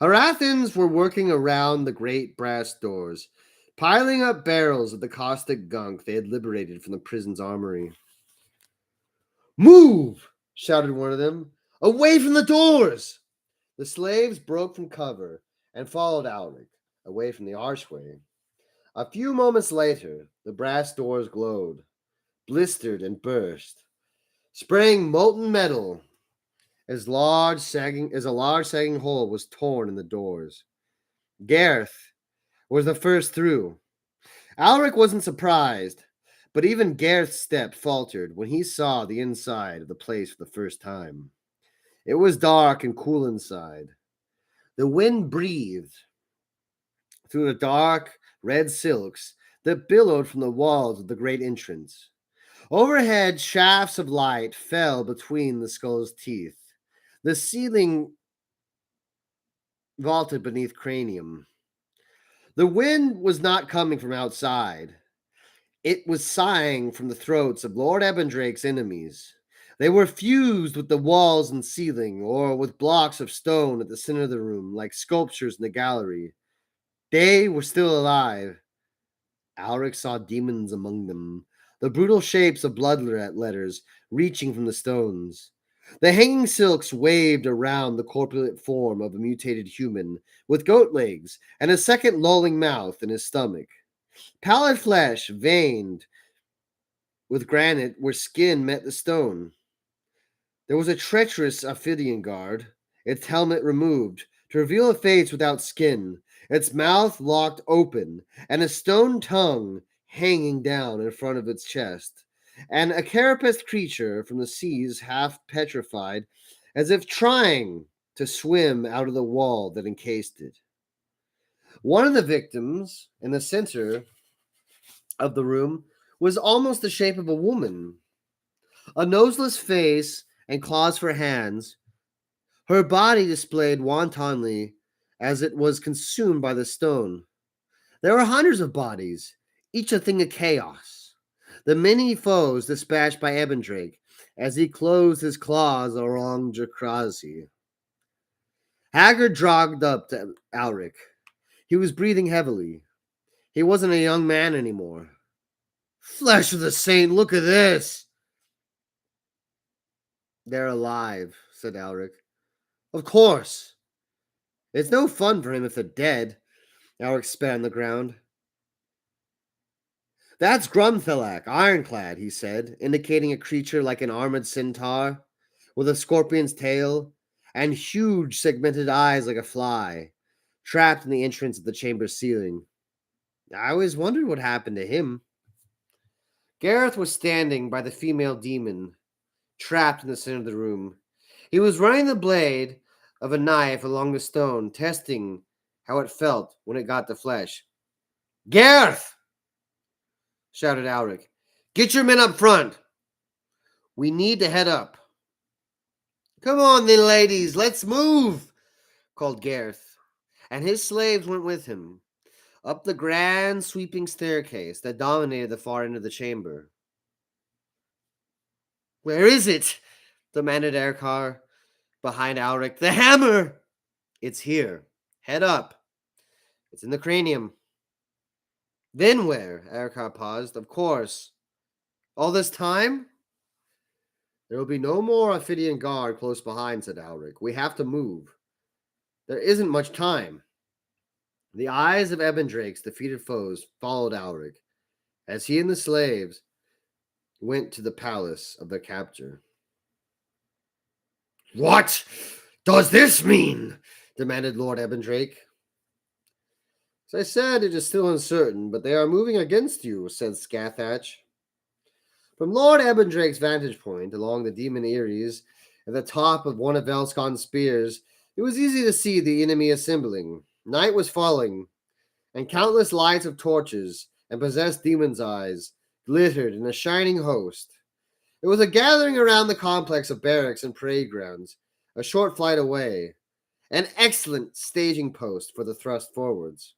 Harathans were working around the great brass doors, piling up barrels of the caustic gunk they had liberated from the prison's armory. Move! Shouted one of them. Away from the doors! The slaves broke from cover and followed Alric, away from the archway. A few moments later, the brass doors glowed, blistered and burst, spraying molten metal as a large sagging hole was torn in the doors. Gareth was the first through. Alric wasn't surprised, but even Gareth's step faltered when he saw the inside of the place for the first time. It was dark and cool inside. The wind breathed through the dark red silks that billowed from the walls of the great entrance. Overhead, shafts of light fell between the skull's teeth. The ceiling vaulted beneath cranium. The wind was not coming from outside. It was sighing from the throats of Lord Ebendrake's enemies. They were fused with the walls and ceiling, or with blocks of stone at the center of the room, like sculptures in the gallery. They were still alive. Alric saw demons among them, the brutal shapes of blood letters reaching from the stones. The hanging silks waved around the corpulent form of a mutated human, with goat legs and a second lolling mouth in his stomach. Pallid flesh veined with granite where skin met the stone. There was a treacherous Ophidian guard, its helmet removed, to reveal a face without skin, its mouth locked open, and a stone tongue hanging down in front of its chest, and a carapaced creature from the seas half petrified, as if trying to swim out of the wall that encased it. One of the victims, in the center of the room, was almost the shape of a woman. A noseless face and claws for hands, her body displayed wantonly as it was consumed by the stone. There were hundreds of bodies, each a thing of chaos. The many foes dispatched by Ebendrake as he closed his claws along Jakrazi. Haggard jogged up to Alric. He was breathing heavily. He wasn't a young man anymore. Flesh of the saint, look at this! They're alive, said Alric. Of course. It's no fun for him if they're dead. Alric spat on the ground. That's Grumthalak, ironclad, he said, indicating a creature like an armored centaur, with a scorpion's tail, and huge segmented eyes like a fly, trapped in the entrance of the chamber's ceiling. I always wondered what happened to him. Gareth was standing by the female demon, trapped in the center of the room. He was running the blade of a knife along the stone, testing how it felt when it got to flesh. Gareth! Shouted Alric. Get your men up front. We need to head up. Come on then, ladies, let's move, called Gareth, and his slaves went with him, up the grand sweeping staircase that dominated the far end of the chamber. Where is it? Demanded Erkar, behind Alric. The hammer! It's here. Head up. It's in the cranium. Then where? Erkar paused. Of course. All this time? There will be no more Ophidian guard close behind, said Alric. We have to move. There isn't much time. The eyes of Ebendrake's defeated foes followed Alric as he and the slaves went to the palace of their captor. What does this mean? Demanded Lord Ebendrake. As I said, it is still uncertain, but they are moving against you, said Scathach. From Lord Ebendrake's vantage point along the Demon Eyries at the top of one of Velscon's spears, it was easy to see the enemy assembling. Night was falling, and countless lights of torches and possessed demons' eyes glittered in a shining host. It was a gathering around the complex of barracks and parade grounds, a short flight away, an excellent staging post for the thrust forwards.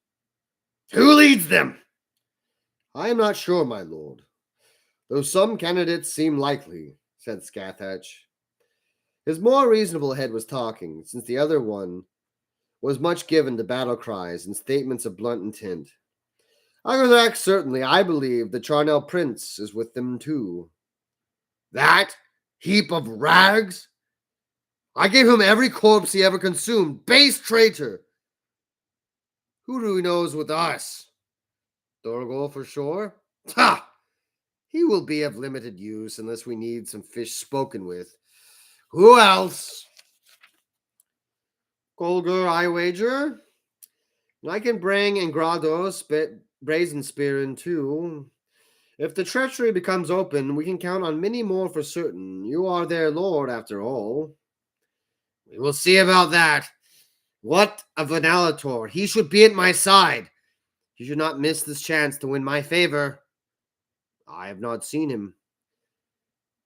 Who leads them? I am not sure, my lord, though some candidates seem likely, said Scathach. His more reasonable head was talking, since the other one was much given to battle cries and statements of blunt intent. Agazak, certainly, I believe the Charnel Prince is with them too. That heap of rags? I gave him every corpse he ever consumed. Base traitor! Who do we know is with us? Thorgol for sure? Ha! He will be of limited use unless we need some fish spoken with. Who else? Golgur, I wager. I can bring Ingrado's brazen spear in too. If the treachery becomes open, we can count on many more for certain. You are their lord, after all. We will see about that. What of Vanalator? He should be at my side. He should not miss this chance to win my favor. I have not seen him.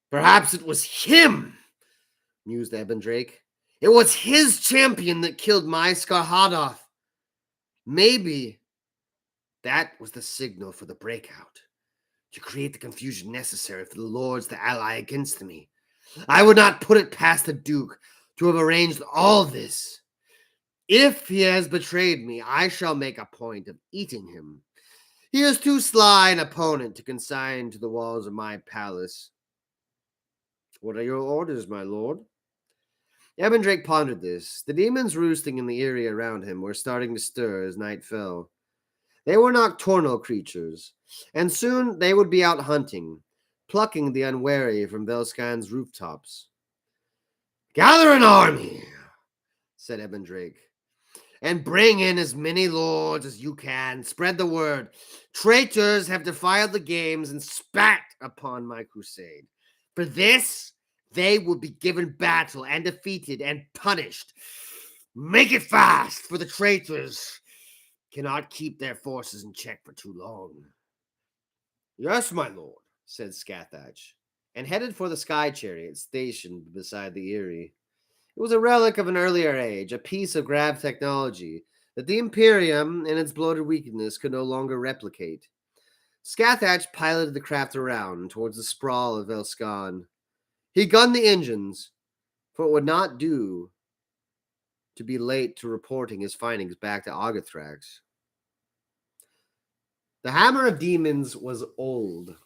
Perhaps it was him, mused Ebendrake. It was his champion that killed my Skarhadoth. Maybe that was the signal for the breakout, to create the confusion necessary for the lords to ally against me. I would not put it past the Duke to have arranged all this. If he has betrayed me, I shall make a point of eating him. He is too sly an opponent to consign to the walls of my palace. What are your orders, my lord? Ebendrake pondered this. The demons roosting in the area around him were starting to stir as night fell. They were nocturnal creatures, and soon they would be out hunting, plucking the unwary from Velscan's rooftops. Gather an army, said Ebendrake, and bring in as many lords as you can. Spread the word. Traitors have defiled the games and spat upon my crusade. For this, they will be given battle and defeated and punished. Make it fast, for the traitors cannot keep their forces in check for too long. Yes, my lord, said Scathach, and headed for the sky chariot stationed beside the Eyrie. It was a relic of an earlier age, a piece of grav technology that the Imperium, in its bloated weakness, could no longer replicate. Scathach piloted the craft around towards the sprawl of Velscan. He gunned the engines, for it would not do to be late to reporting his findings back to Agathrax. The Hammer of Demons was old.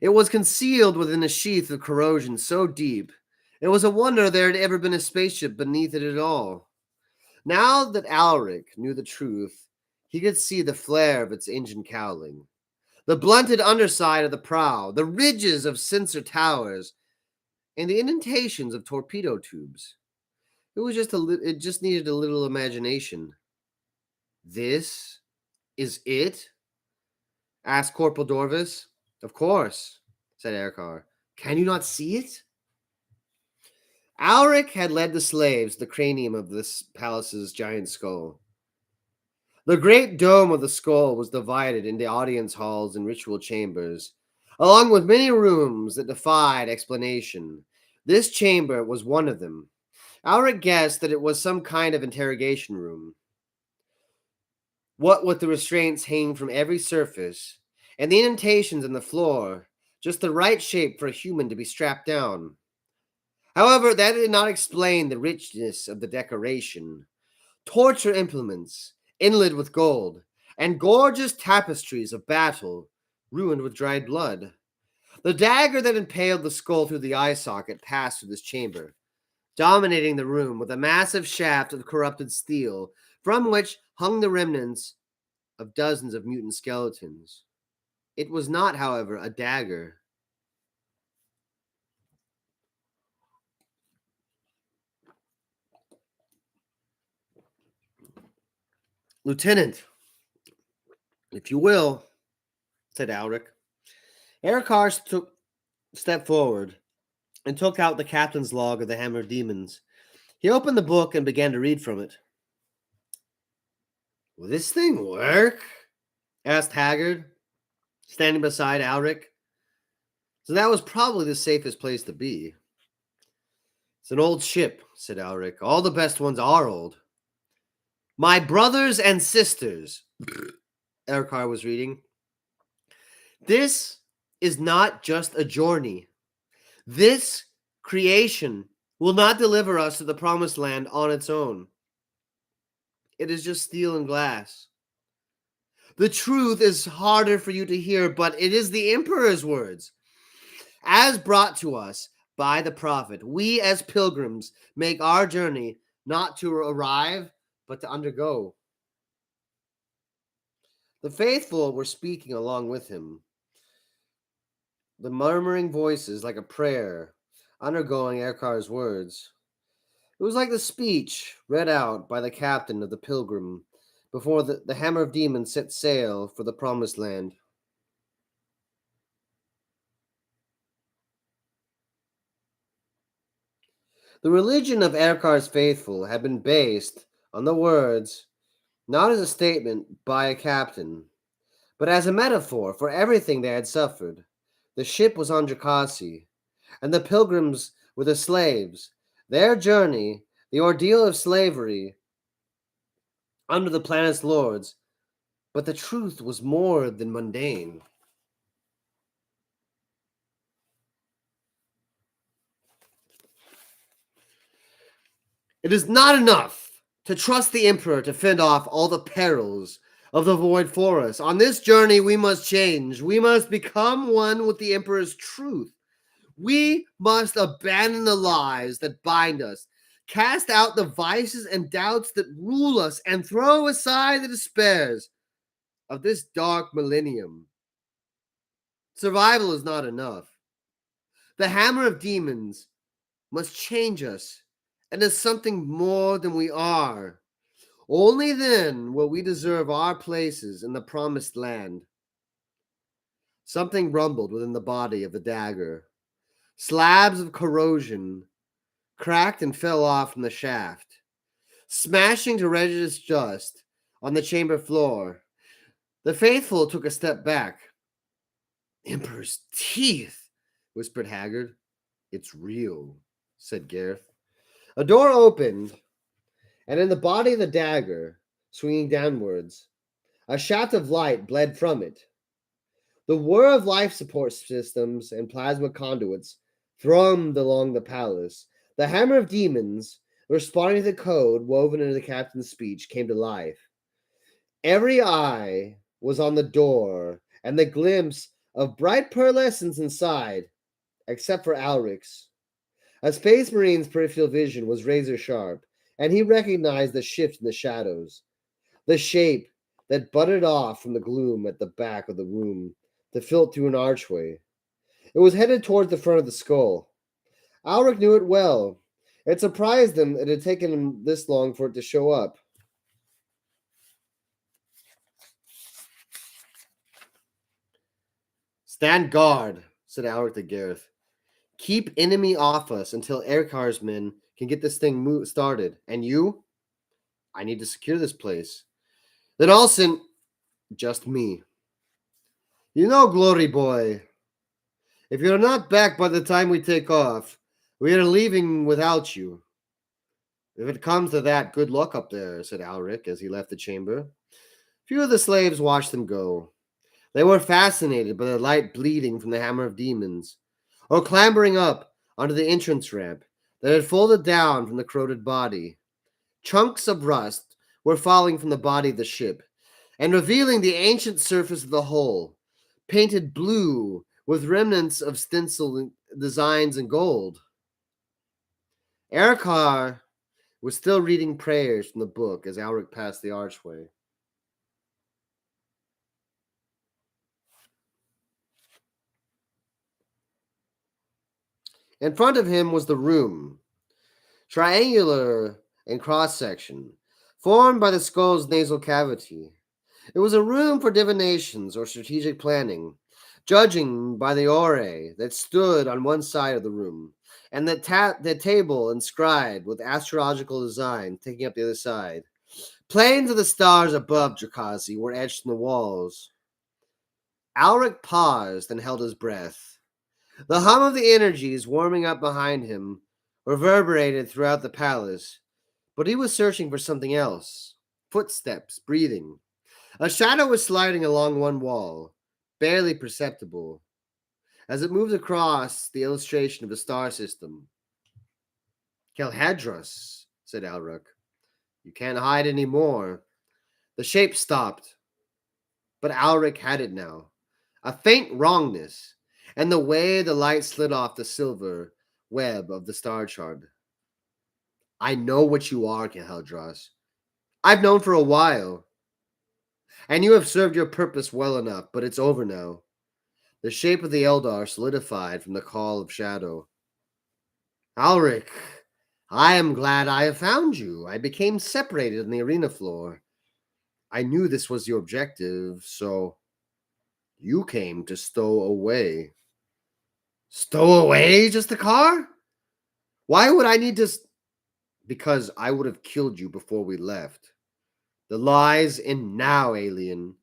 It was concealed within a sheath of corrosion so deep, it was a wonder there had ever been a spaceship beneath it at all. Now that Alric knew the truth, he could see the flare of its engine cowling. the blunted underside of the prow, the ridges of censer towers, and the indentations of torpedo tubes. It just needed a little imagination. This is it? Asked Corporal Dorvis. Of course, said Erkar. Can you not see it? Alric had led the slaves to the cranium of this palace's giant skull. The great dome of the skull was divided into audience halls and ritual chambers, along with many rooms that defied explanation. This chamber was one of them. Alric guessed that it was some kind of interrogation room. What with the restraints hanging from every surface, and the indentations in the floor, just the right shape for a human to be strapped down. However, that did not explain the richness of the decoration. Torture implements, inlaid with gold, and gorgeous tapestries of battle, ruined with dried blood. The dagger that impaled the skull through the eye socket passed through this chamber, dominating the room with a massive shaft of corrupted steel, from which hung the remnants of dozens of mutant skeletons. It was not, however, a dagger. Lieutenant, if you will, said Alric. Erikar stepped forward and took out the captain's log of the Hammer of Demons. He opened the book and began to read from it. Will this thing work? Asked Haggard, standing beside Alric. So that was probably the safest place to be. It's an old ship, said Alric. All the best ones are old. My brothers and sisters, Erikar was reading. This is not just a journey. This creation will not deliver us to the promised land on its own. It is just steel and glass. The truth is harder for you to hear, but it is the Emperor's words. As brought to us by the prophet, we as pilgrims make our journey not to arrive, but to undergo. The faithful were speaking along with him, the murmuring voices like a prayer, undergoing Erkar's words. It was like the speech read out by the captain of the pilgrim before the Hammer of Demons set sail for the Promised Land. The religion of Erkar's faithful had been based on the words, not as a statement by a captain, but as a metaphor for everything they had suffered. The ship was on Drakasi, and the pilgrims were the slaves. Their journey, the ordeal of slavery under the planet's lords, but the truth was more than mundane. It is not enough to trust the Emperor to fend off all the perils of the void for us. On this journey, we must change. We must become one with the Emperor's truth. We must abandon the lies that bind us, cast out the vices and doubts that rule us, and throw aside the despairs of this dark millennium. Survival is not enough. The Hammer of Demons must change us into something more than we are. Only then will we deserve our places in the promised land. Something rumbled within the body of the dagger. Slabs of corrosion cracked and fell off from the shaft, smashing to register dust on the chamber floor. The faithful took a step back. Emperor's teeth, whispered Haggard. It's real, said Gareth. A door opened, and in the body of the dagger, swinging downwards, a shaft of light bled from it. The whir of life support systems and plasma conduits thrummed along the palace. The Hammer of Demons, responding to the code woven into the captain's speech, came to life. Every eye was on the door, and the glimpse of bright pearlescence inside, except for Alric's. A Space Marine's peripheral vision was razor sharp, and he recognized the shift in the shadows. The shape that butted off from the gloom at the back of the room that filled through an archway. It was headed towards the front of the skull. Alric knew it well. It surprised him it had taken him this long for it to show up. Stand guard, said Alric to Gareth. Keep enemy off us until Erkar's men can get this thing started. And you? I need to secure this place. Then I'll send just me. You know, Glory Boy, if you're not back by the time we take off, we are leaving without you. If it comes to that, good luck up there, said Alric as he left the chamber. Few of the slaves watched them go. They were fascinated by the light bleeding from the hammer of demons, or clambering up onto the entrance ramp that had folded down from the corroded body. Chunks of rust were falling from the body of the ship, and revealing the ancient surface of the hull, painted blue with remnants of stencil designs in gold. Erkar was still reading prayers from the book as Alric passed the archway. In front of him was the room, triangular in cross-section, formed by the skull's nasal cavity. It was a room for divinations or strategic planning, judging by the ore that stood on one side of the room, and the table inscribed with astrological design taking up the other side. Planes of the stars above Drakazi were etched in the walls. Alric paused and held his breath. The hum of the energies warming up behind him reverberated throughout the palace, but he was searching for something else. Footsteps, breathing. A shadow was sliding along one wall, barely perceptible, as it moved across the illustration of the star system. Kelhadros, said Alric. You can't hide any more. The shape stopped, but Alric had it now. A faint wrongness, and the way the light slid off the silver web of the star chart. I know what you are, Kelhadros. I've known for a while. And you have served your purpose well enough, but it's over now. The shape of the Eldar solidified from the call of shadow. Alric, I am glad I have found you. I became separated on the arena floor. I knew this was your objective, so you came to stow away. Stow away just the car? Why would I need to... Because I would have killed you before we left. The lies end now, alien.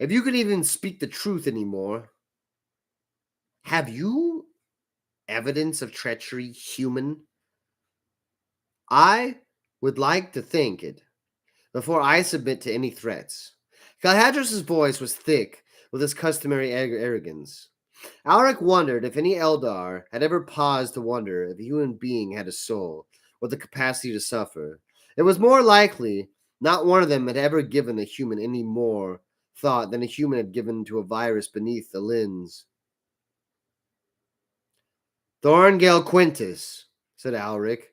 If you could even speak the truth anymore. Have you evidence of treachery, human? I would like to think it before I submit to any threats. Galhadros' voice was thick with his customary arrogance. Alric wondered if any Eldar had ever paused to wonder if a human being had a soul or the capacity to suffer. It was more likely not one of them had ever given a human any more thought than a human had given to a virus beneath the lens. Thorngale Quintus, said Alric.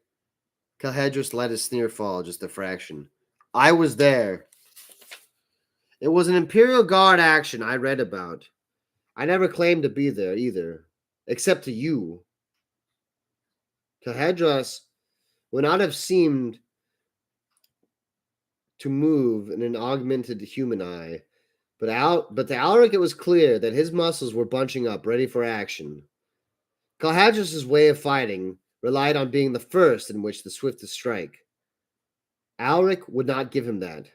Kelhadros let his sneer fall just a fraction. I was there. It was an Imperial Guard action I read about. I never claimed to be there either, except to you. Kelhadros would not have seemed to move in an augmented human eye, but to Alric it was clear that his muscles were bunching up, ready for action. Kelhadros' way of fighting relied on being the first in which the swiftest strike. Alric would not give him that.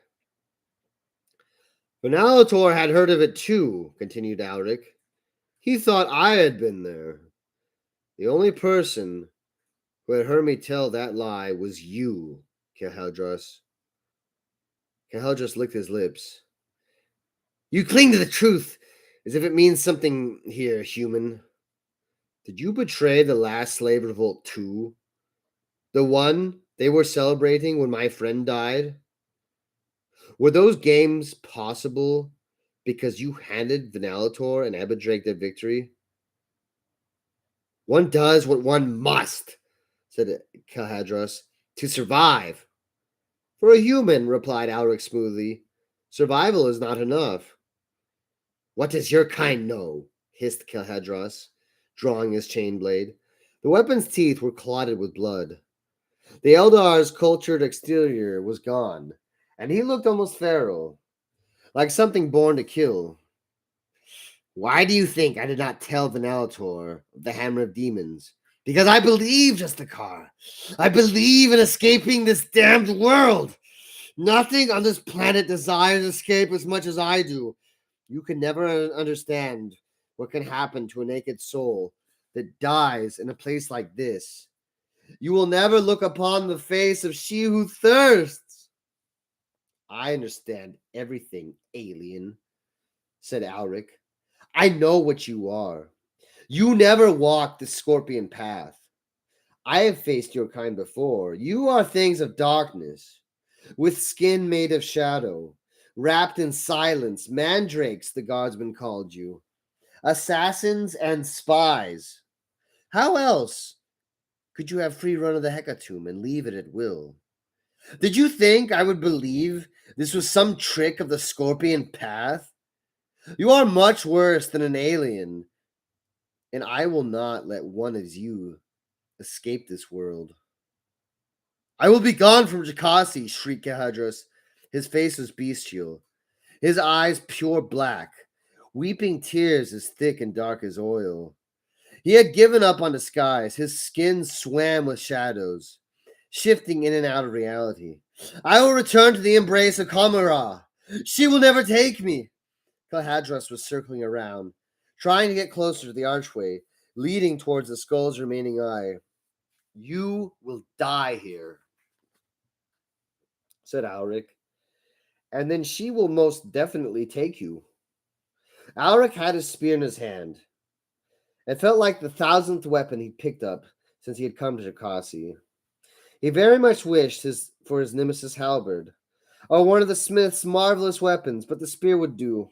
Venalator had heard of it too, continued Alric. He thought I had been there. The only person who had heard me tell that lie was you, Kelhadros. Kelhadros licked his lips. You cling to the truth as if it means something here, human. Did you betray the last slave revolt too? The one they were celebrating when my friend died? Were those games possible because you handed Venalator and Ebedrake their victory? One does what one must, said Kelhadros, to survive. For a human, replied Alric smoothly, survival is not enough. What does your kind know? Hissed Kelhadros, drawing his chain blade. The weapon's teeth were clotted with blood. The Eldar's cultured exterior was gone, and he looked almost feral, like something born to kill. Why do you think I did not tell Venalator of the Hammer of Demons? Because I believe, Justicar. I believe in escaping this damned world. Nothing on this planet desires escape as much as I do. You can never understand what can happen to a naked soul that dies in a place like this. You will never look upon the face of she who thirsts. I understand everything, alien, said Alric. I know what you are. You never walked the scorpion path. I have faced your kind before. You are things of darkness, with skin made of shadow, wrapped in silence. Mandrakes, the guardsman called you. Assassins and spies. How else could you have free run of the Hecatomb and leave it at will? Did you think I would believe this was some trick of the scorpion path? You are much worse than an alien, and I will not let one as you escape this world. I will be gone from Jakasi, shrieked Kehadros. His face was bestial, his eyes pure black, weeping tears as thick and dark as oil. He had given up on disguise. His skin swam with shadows, shifting in and out of reality. I will return to the embrace of Kamara. She will never take me. Kalhadras was circling around, trying to get closer to the archway, leading towards the skull's remaining eye. You will die here, said Alric, and then she will most definitely take you. Alric had his spear in his hand. It felt like the 1,000th weapon he'd picked up since he had come to Jakasi. He very much wished for his nemesis halberd, or one of the smith's marvelous weapons, but the spear would do.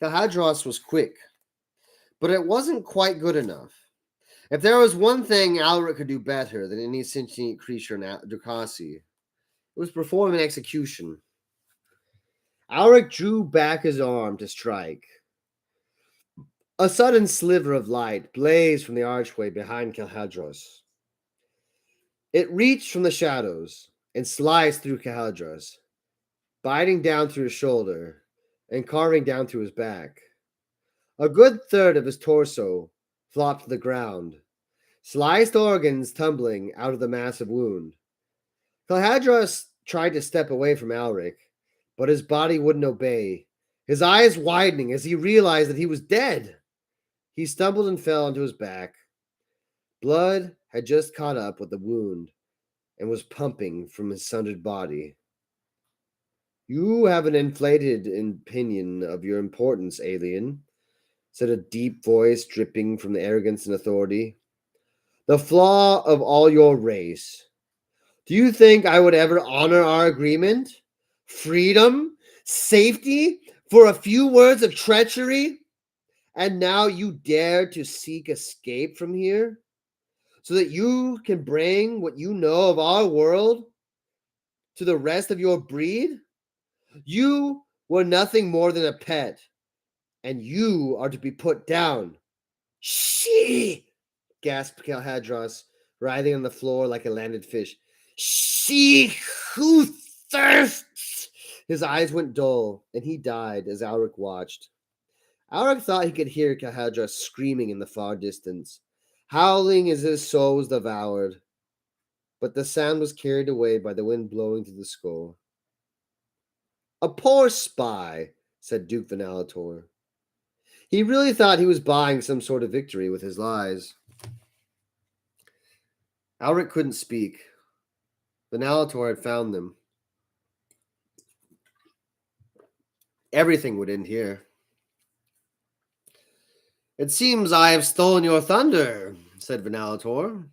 Kalhadros was quick, but it wasn't quite good enough. If there was one thing Alric could do better than any sentient creature in Jakasi, it was perform an execution. Alric drew back his arm to strike. A sudden sliver of light blazed from the archway behind Kalhadros. It reached from the shadows and sliced through Kalhadros, biting down through his shoulder and carving down through his back. A good third of his torso flopped to the ground, sliced organs tumbling out of the massive wound. Kalhadros tried to step away from Alric, but his body wouldn't obey, his eyes widening as he realized that he was dead. He stumbled and fell onto his back. Blood had just caught up with the wound and was pumping from his sundered body. You have an inflated opinion of your importance, alien, said a deep voice dripping from the arrogance and authority. The flaw of all your race. Do you think I would ever honor our agreement? Freedom? Safety? For a few words of treachery? And now you dare to seek escape from here? So that you can bring what you know of our world to the rest of your breed? You were nothing more than a pet, and you are to be put down. She, gasped Kalhadros, writhing on the floor like a landed fish. She who thirsts! His eyes went dull, and he died as Alric watched. Alric thought he could hear Kalhadros screaming in the far distance, howling as his soul was devoured, but the sound was carried away by the wind blowing through the skull. A poor spy, said Duke Venalator. He really thought he was buying some sort of victory with his lies. Alric couldn't speak. Venalator had found them. Everything would end here. It seems I have stolen your thunder, said Venalator.